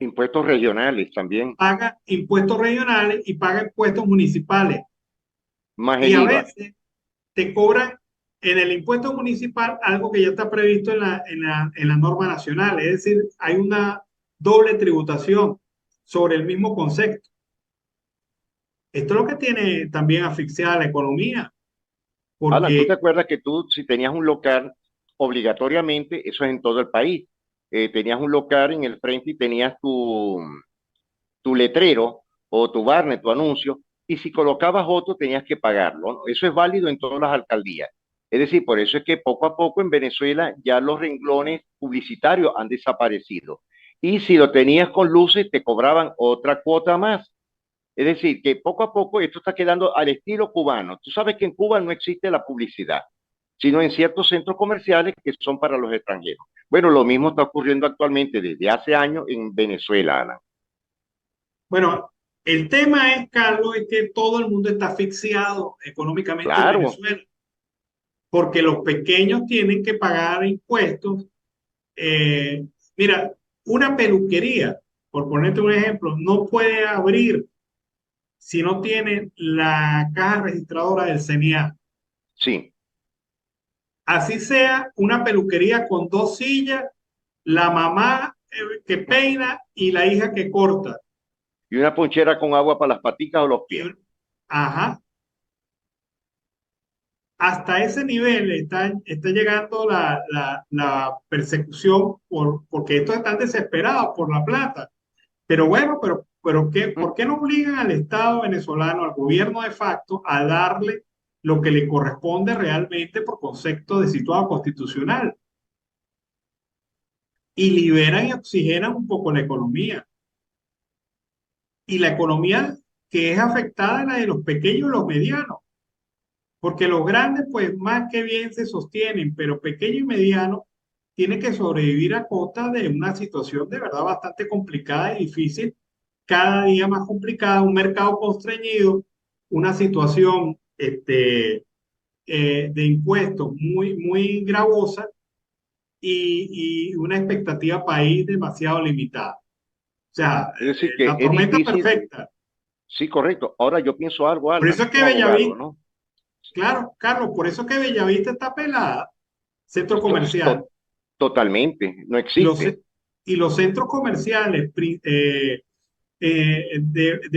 Impuestos regionales también. paga impuestos regionales y paga impuestos municipales. Más Y el a IVA. veces te cobran en el impuesto municipal algo que ya está previsto en la norma nacional. Es decir, hay una doble tributación sobre el mismo concepto. Esto es lo que tiene también asfixiada la economía. Alan, ¿tú te Porque, acuerdas que tú, si tenías un local, obligatoriamente, eso es en todo el país, tenías un local en el frente y tenías tu letrero o tu barnet, tu anuncio, y si colocabas otro tenías que pagarlo, ¿no? Eso es válido en todas las alcaldías. Es decir, por eso es que poco a poco en Venezuela ya los renglones publicitarios han desaparecido. Y si lo tenías con luces, te cobraban otra cuota más. Es decir, que poco a poco esto está quedando al estilo cubano. Tú sabes que en Cuba no existe la publicidad, sino en ciertos centros comerciales que son para los extranjeros. Bueno, lo mismo está ocurriendo actualmente desde hace años en Venezuela, Ana. bueno, el tema es, Carlos, es que todo el mundo está asfixiado económicamente en Claro. Venezuela, porque los pequeños tienen que pagar impuestos. Mira, una peluquería, por ponerte un ejemplo, no puede abrir si no tiene la caja registradora del CNA. Sí. Así sea una peluquería con 2 sillas, la mamá que peina y la hija que corta. Y una ponchera con agua para las paticas o los pies. Ajá. Hasta ese nivel está llegando la persecución porque estos están desesperados por la plata. Pero bueno, ¿por qué no obligan al Estado venezolano, al gobierno de facto, a darle lo que le corresponde realmente por concepto de situado constitucional? Y liberan y oxigenan un poco la economía. Y la economía que es afectada es la de los pequeños y los medianos. Porque los grandes, pues más que bien se sostienen, pero pequeño y mediano tienen que sobrevivir a costa de una situación de verdad bastante complicada y difícil, cada día más complicada, un mercado constreñido, una situación de impuestos muy gravosa y una expectativa país demasiado limitada. O sea, Es decir, que la es tormenta difícil. perfecta. Sí, correcto. Ahora yo pienso algo, Alan, Por eso es que como abogado, Bellavista, ¿no? claro, Carlos, por eso es que Bellavista está pelada, centro comercial. Totalmente, no Los, existe. y los centros comerciales de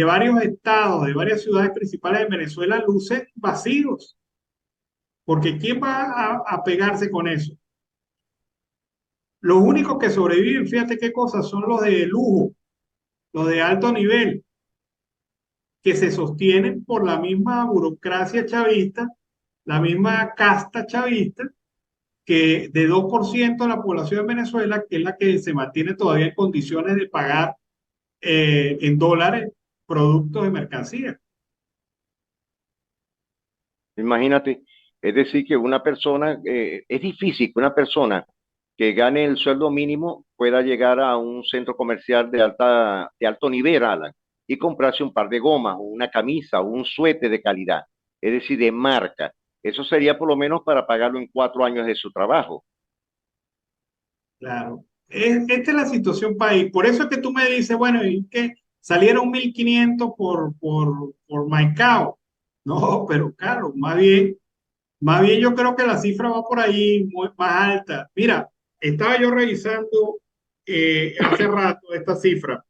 varios estados, de varias ciudades principales de Venezuela lucen vacíos. Porque ¿quién va a pegarse con eso? Los únicos que sobreviven, fíjate qué cosas, son los de lujo, los de alto nivel, que se sostienen por la misma burocracia chavista, la misma casta chavista, que de 2% de la población de Venezuela, que es la que se mantiene todavía en condiciones de pagar en dólares productos de mercancía. Imagínate, es decir, que una persona, es difícil que una persona que gane el sueldo mínimo pueda llegar a un centro comercial de alto nivel, Alan. y comprarse un par de gomas, o una camisa, o un suéter de calidad, es decir, de marca. Eso sería por lo menos para pagarlo en 4 años de su trabajo. Claro. Esta es la situación país. Por eso es que tú me dices, bueno, ¿y qué? Salieron 1.500 por Maicao. No, pero claro, más bien yo creo que la cifra va por ahí más alta. Mira, estaba yo revisando hace rato esta cifra.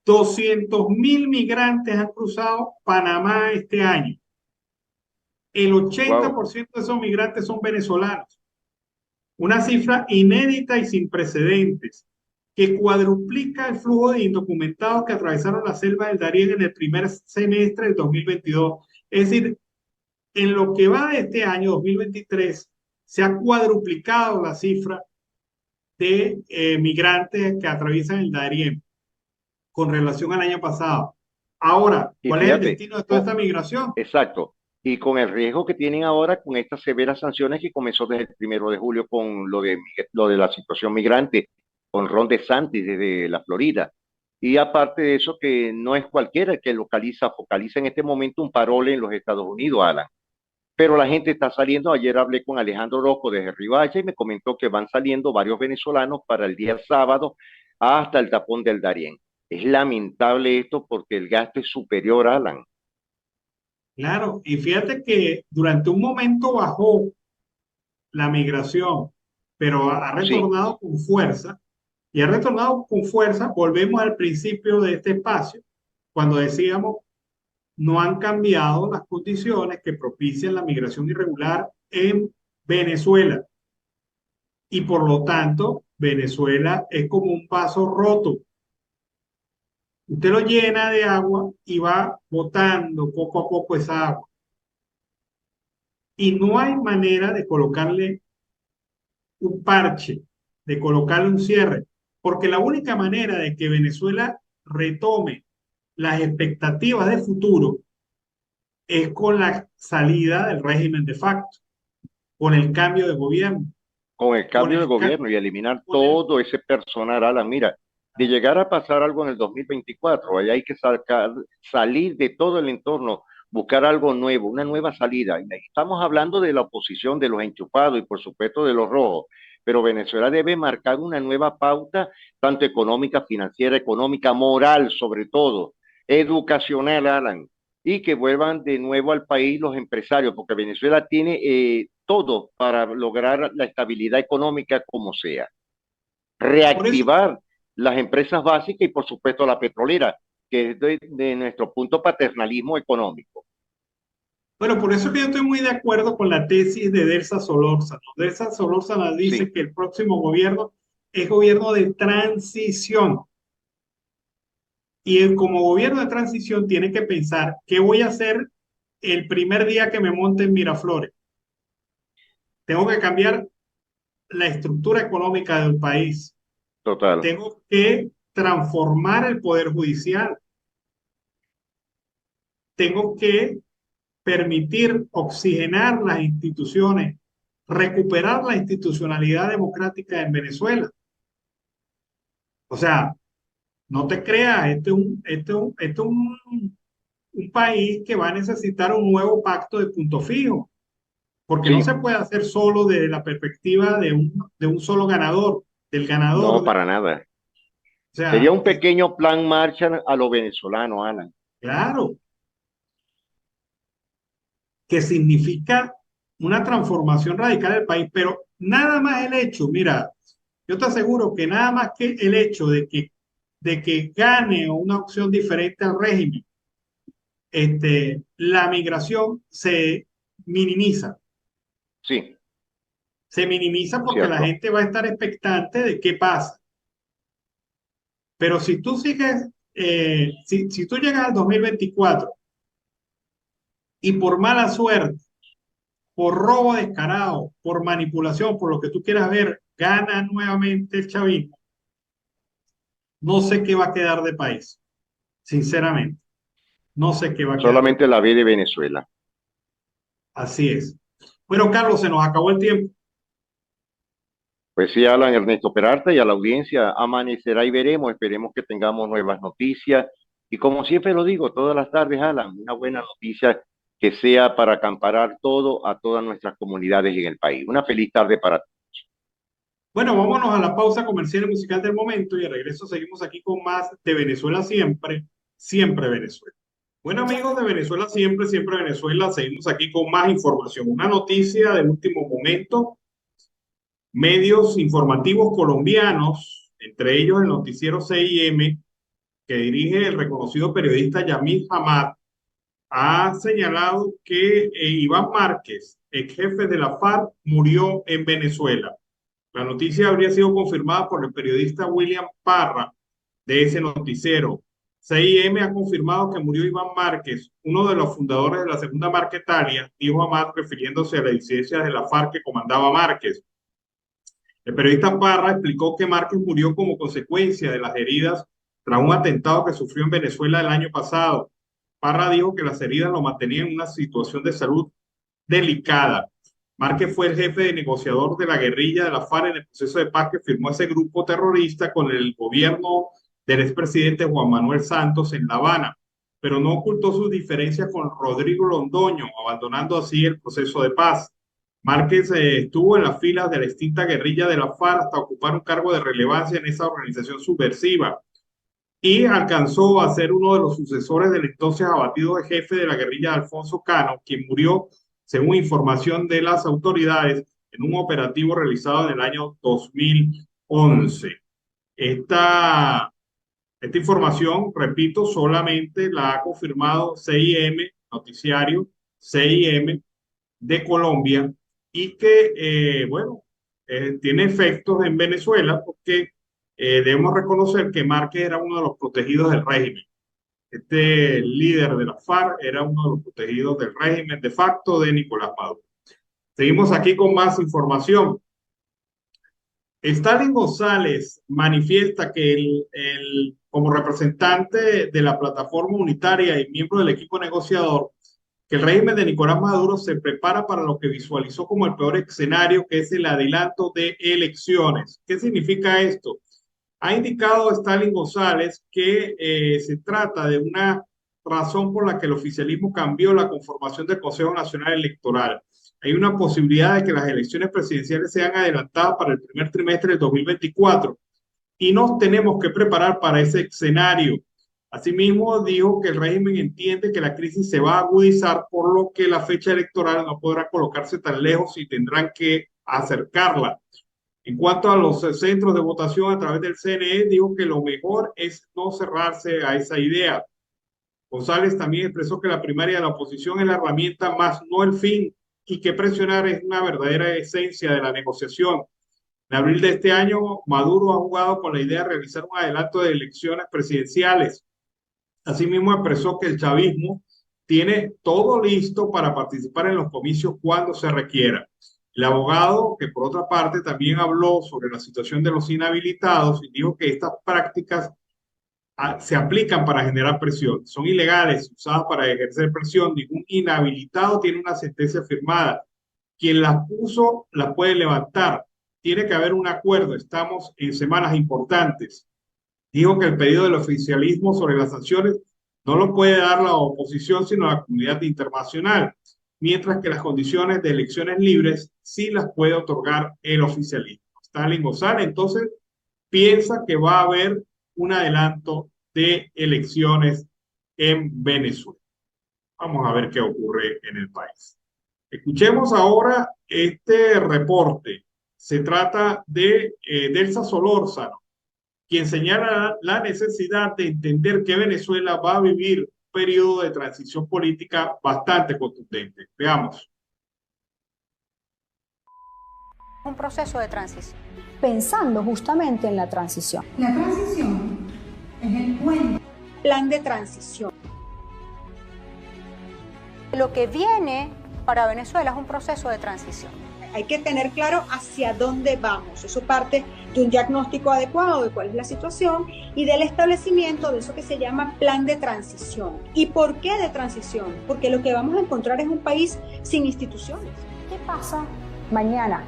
200.000 migrantes han cruzado Panamá este año. El 80% de esos migrantes son venezolanos. Una cifra inédita y sin precedentes, que cuadruplica el flujo de indocumentados que atravesaron la selva del Darién en el primer semestre del 2022. Es decir, en lo que va de este año 2023, se ha cuadruplicado la cifra de migrantes que atraviesan el Darién con relación al año pasado. Ahora, ¿cuál es el destino de toda esta migración? Exacto. Y con el riesgo que tienen ahora con estas severas sanciones que comenzó desde el 1 de julio con lo de la situación migrante, con Ron DeSantis desde la Florida. Y aparte de eso, que no es cualquiera el que focaliza en este momento un parole en los Estados Unidos, Alan. Pero la gente está saliendo. Ayer hablé con Alejandro Orozco desde Rivalla y me comentó que van saliendo varios venezolanos para el día sábado hasta el tapón del Darién. Es lamentable esto porque el gasto es superior, Alan. Claro, y fíjate que durante un momento bajó la migración, pero ha retornado con fuerza, y ha retornado con fuerza. Volvemos al principio de este espacio, cuando decíamos, no han cambiado las condiciones que propician la migración irregular en Venezuela. Y por lo tanto, Venezuela es como un vaso roto. Usted lo llena de agua y va botando poco a poco esa agua. Y no hay manera de colocarle un parche, de colocarle un cierre, porque la única manera de que Venezuela retome las expectativas de futuro es con la salida del régimen de facto, con el cambio de gobierno. Con el cambio de gobierno y eliminar todo ese personal, Alan. Mira, de llegar a pasar algo en el 2024, ahí hay que salir de todo el entorno, buscar algo nuevo, una nueva salida. Estamos hablando de la oposición, de los enchufados y por supuesto de los rojos, pero Venezuela debe marcar una nueva pauta, tanto económica, financiera, económica, moral sobre todo, educacional, Alan, y que vuelvan de nuevo al país los empresarios, porque Venezuela tiene todo para lograr la estabilidad económica como sea. Reactivar las empresas básicas y por supuesto la petrolera, que es de nuestro punto paternalismo económico. Bueno, por eso que yo estoy muy de acuerdo con la tesis de Delsa Solórzano. Delsa Solórzano dice que el próximo gobierno es gobierno de transición. Y él, como gobierno de transición, tiene que pensar qué voy a hacer el primer día que me monte en Miraflores. Tengo que cambiar la estructura económica del país. Total. Tengo que transformar el poder judicial. Tengo que permitir oxigenar las instituciones, recuperar la institucionalidad democrática en Venezuela. O sea, no te creas, este es un país que va a necesitar un nuevo pacto de punto fijo, porque no se puede hacer solo desde la perspectiva de un solo ganador, del ganador. No, para nada. O sea, sería un pequeño plan Marshall a lo venezolano, Alan. Claro. Que significa una transformación radical del país, pero nada más el hecho, mira, yo te aseguro que nada más que el hecho de que gane una opción diferente al régimen, la migración se minimiza. Sí. Se minimiza porque la gente va a estar expectante de qué pasa. Pero si tú sigues, si tú llegas al 2024 y por mala suerte, por robo descarado, por manipulación, por lo que tú quieras ver, gana nuevamente el chavismo, no sé qué va a quedar de país, sinceramente. No sé qué va a quedar. Solamente la vida de Venezuela. Así es. Bueno, Carlos, se nos acabó el tiempo. Pues sí, Alan, Ernesto Peralta, y a la audiencia, amanecerá y veremos. Esperemos que tengamos nuevas noticias Y como siempre lo digo todas las tardes, Alan, una buena noticia que sea para acamparar todo a todas nuestras comunidades en el país. Una feliz tarde para todos. Bueno, vámonos a la pausa comercial y musical del momento y al regreso seguimos aquí con más de Venezuela siempre, siempre Venezuela. Bueno, amigos de Venezuela siempre, siempre Venezuela, seguimos aquí con más información. Una noticia de último momento. Medios informativos colombianos, entre ellos el noticiero CIM, que dirige el reconocido periodista Yamil Hamad, ha señalado que Iván Márquez, ex jefe de la FARC, murió en Venezuela. La noticia habría sido confirmada por el periodista William Parra de ese noticiero. CIM ha confirmado que murió Iván Márquez, uno de los fundadores de la Segunda Marquetalia, dijo Hamad refiriéndose a la disidencia de la FARC que comandaba Márquez. El periodista Parra explicó que Márquez murió como consecuencia de las heridas tras un atentado que sufrió en Venezuela el año pasado. Parra dijo que las heridas lo mantenían en una situación de salud delicada. Márquez fue el jefe de negociador de la guerrilla de la FARC en el proceso de paz que firmó ese grupo terrorista con el gobierno del expresidente Juan Manuel Santos en La Habana, pero no ocultó sus diferencias con Rodrigo Londoño, abandonando así el proceso de paz. Márquez estuvo en las filas de la extinta guerrilla de la FARC hasta ocupar un cargo de relevancia en esa organización subversiva y alcanzó a ser uno de los sucesores del entonces abatido jefe de la guerrilla Alfonso Cano, quien murió, según información de las autoridades, en un operativo realizado en el año 2011. Esta información, repito, solamente la ha confirmado CIM, noticiario CIM de Colombia, y que, tiene efectos en Venezuela porque debemos reconocer que Márquez era uno de los protegidos del régimen. Este líder de la FARC era uno de los protegidos del régimen de facto de Nicolás Maduro. Seguimos aquí con más información. Stalin González manifiesta que como representante de la plataforma unitaria y miembro del equipo negociador, que el régimen de Nicolás Maduro se prepara para lo que visualizó como el peor escenario, que es el adelanto de elecciones. ¿Qué significa esto? Ha indicado Stalin González que se trata de una razón por la que el oficialismo cambió la conformación del Consejo Nacional Electoral. Hay una posibilidad de que las elecciones presidenciales sean adelantadas para el primer trimestre del 2024 y nos tenemos que preparar para ese escenario. Asimismo, dijo que el régimen entiende que la crisis se va a agudizar, por lo que la fecha electoral no podrá colocarse tan lejos y tendrán que acercarla. En cuanto a los centros de votación a través del CNE, dijo que lo mejor es no cerrarse a esa idea. González también expresó que la primaria de la oposición es la herramienta más, no el fin, y que presionar es una verdadera esencia de la negociación. En abril de este año, Maduro ha jugado con la idea de realizar un adelanto de elecciones presidenciales. Asimismo, expresó que el chavismo tiene todo listo para participar en los comicios cuando se requiera. El abogado, que por otra parte también habló sobre la situación de los inhabilitados y dijo que estas prácticas se aplican para generar presión. Son ilegales, usadas para ejercer presión. Ningún inhabilitado tiene una sentencia firmada. Quien las puso las puede levantar. Tiene que haber un acuerdo. Estamos en semanas importantes. Dijo que el pedido del oficialismo sobre las sanciones no lo puede dar la oposición, sino la comunidad internacional, mientras que las condiciones de elecciones libres sí las puede otorgar el oficialismo. Stalin González entonces piensa que va a haber un adelanto de elecciones en Venezuela. Vamos a ver qué ocurre en el país. Escuchemos ahora este reporte. Se trata de Delsa Solórzano, quien señala la necesidad de entender que Venezuela va a vivir un periodo de transición política bastante contundente. Veamos. Un proceso de transición. Pensando justamente en la transición. La transición es el buen plan de transición. Lo que viene para Venezuela es un proceso de transición. Hay que tener claro hacia dónde vamos. Eso parte de un diagnóstico adecuado de cuál es la situación y del establecimiento de eso que se llama plan de transición. ¿Y por qué de transición? Porque lo que vamos a encontrar es un país sin instituciones. ¿Qué pasa mañana?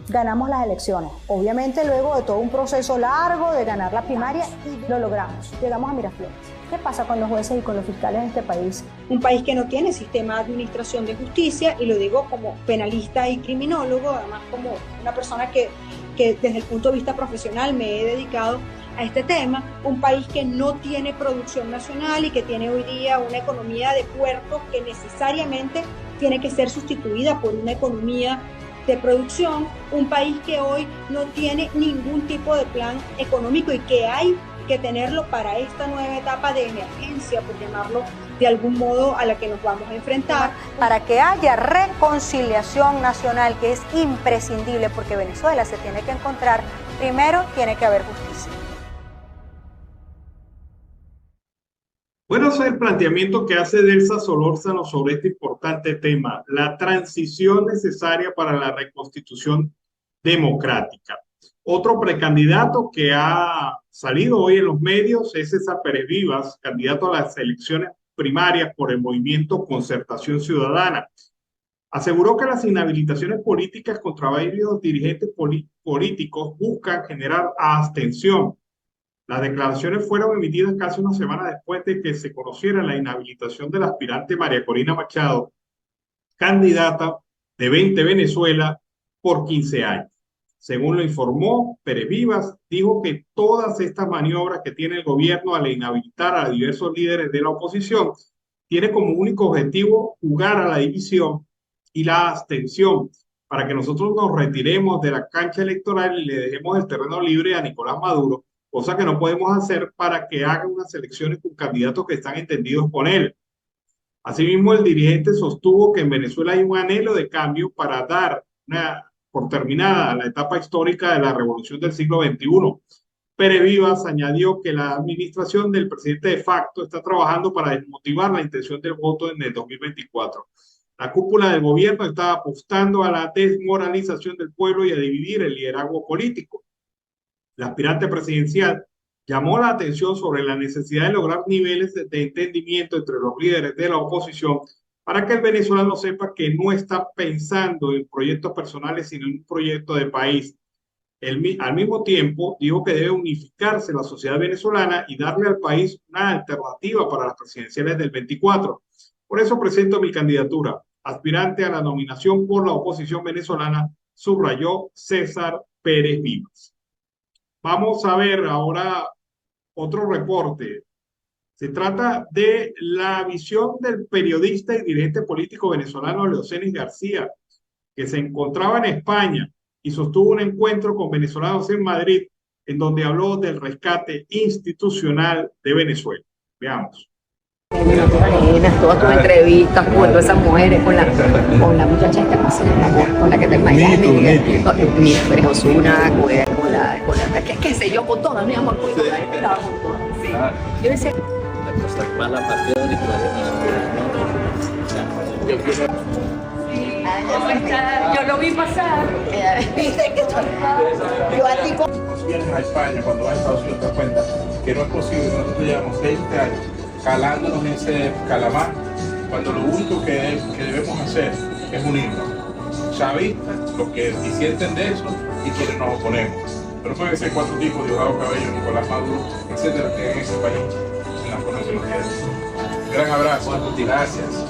Ganamos las elecciones. Obviamente luego de todo un proceso largo de ganar la primaria y lo logramos. Llegamos a Miraflores. ¿Qué pasa con los jueces y con los fiscales en este país? Un país que no tiene sistema de administración de justicia, y lo digo como penalista y criminólogo, además como una persona que desde el punto de vista profesional me he dedicado a este tema, un país que no tiene producción nacional y que tiene hoy día una economía de puertos que necesariamente tiene que ser sustituida por una economía de producción, un país que hoy no tiene ningún tipo de plan económico y que hay que tenerlo para esta nueva etapa de emergencia, por llamarlo de algún modo, a la que nos vamos a enfrentar. Para que haya reconciliación nacional, que es imprescindible, porque Venezuela se tiene que encontrar, primero tiene que haber justicia. Bueno, ese es el planteamiento que hace Delsa Solórzano sobre este importante tema, la transición necesaria para la reconstitución democrática. Otro precandidato que ha salido hoy en los medios es César Pérez Vivas, candidato a las elecciones primarias por el movimiento Concertación Ciudadana. Aseguró que las inhabilitaciones políticas contra varios dirigentes políticos buscan generar abstención. Las declaraciones fueron emitidas casi una semana después de que se conociera la inhabilitación del aspirante María Corina Machado, candidata de 20 Venezuela por 15 años. Según lo informó Pérez Vivas, dijo que todas estas maniobras que tiene el gobierno al inhabilitar a diversos líderes de la oposición tiene como único objetivo jugar a la división y la abstención para que nosotros nos retiremos de la cancha electoral y le dejemos el terreno libre a Nicolás Maduro, cosa que no podemos hacer para que haga unas elecciones con candidatos que están entendidos con él. Asimismo, el dirigente sostuvo que en Venezuela hay un anhelo de cambio para dar por terminada la etapa histórica de la revolución del siglo XXI. Pérez Vivas añadió que la administración del presidente de facto está trabajando para desmotivar la intención del voto en el 2024. La cúpula del gobierno está apostando a la desmoralización del pueblo y a dividir el liderazgo político. El aspirante presidencial llamó la atención sobre la necesidad de lograr niveles de entendimiento entre los líderes de la oposición para que el venezolano sepa que no está pensando en proyectos personales, sino en un proyecto de país. Al mismo tiempo, dijo que debe unificarse la sociedad venezolana y darle al país una alternativa para las presidenciales del 24. Por eso presento mi candidatura, aspirante a la nominación por la oposición venezolana, subrayó César Pérez Vivas. Vamos a ver ahora otro reporte. Se trata de la visión del periodista y dirigente político venezolano Leocenis García, que se encontraba en España y sostuvo un encuentro con venezolanos en Madrid, en donde habló del rescate institucional de Venezuela. Veamos. Todas tus entrevistas con todas esas mujeres, con la muchacha esta con la que te Miami, con Pérez Osuna, con la qué sé yo, con todas, mi amor, con todas, sí. Yo decía yo lo vi pasar. Yo a ti vienes a España, cuando vas a Estados Unidos te das cuenta que no es posible que nosotros llevamos 20 años calándonos en ese calamar, cuando lo único que debemos hacer es unirnos. Chavistas, los que disienten de eso y quienes nos oponemos. Pero pueden ser 4 tipos, Diosdado Cabello, Nicolás Maduro, etcétera, que en ese país, en la forma que lo quieren. Gran abrazo, gracias.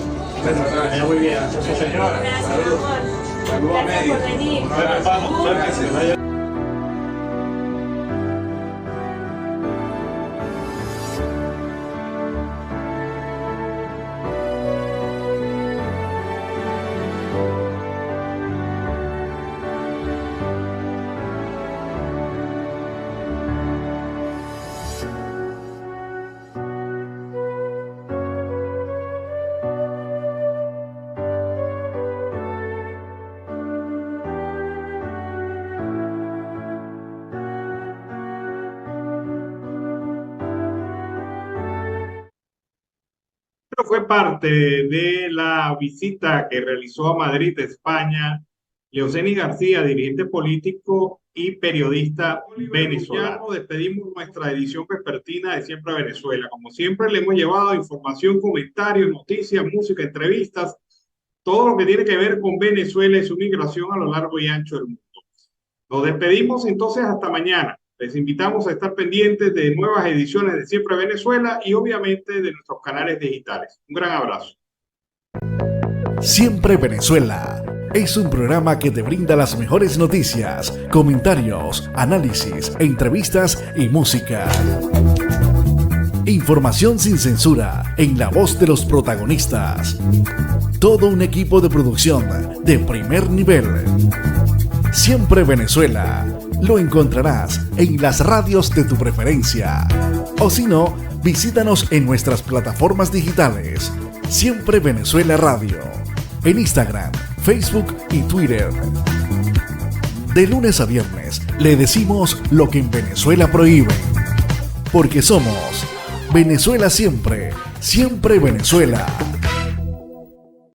Muy bien, sí, señora. Saludos. Saludos a Mary. Un abrazo. Gracias. Fue parte de la visita que realizó a Madrid, España, Leocenis García, dirigente político y periodista venezolano. Despedimos nuestra edición vespertina de Siempre Venezuela. Como siempre, le hemos llevado información, comentarios, noticias, música, entrevistas, todo lo que tiene que ver con Venezuela y su migración a lo largo y ancho del mundo. Nos despedimos entonces hasta mañana. Les invitamos a estar pendientes de nuevas ediciones de Siempre Venezuela y obviamente de nuestros canales digitales. Un gran abrazo. Siempre Venezuela es un programa que te brinda las mejores noticias, comentarios, análisis, entrevistas y música. Información sin censura en la voz de los protagonistas. Todo un equipo de producción de primer nivel. Siempre Venezuela lo encontrarás en las radios de tu preferencia. O si no, visítanos en nuestras plataformas digitales. Siempre Venezuela Radio. En Instagram, Facebook y Twitter. De lunes a viernes le decimos lo que en Venezuela prohíben. Porque somos Venezuela siempre, siempre Venezuela.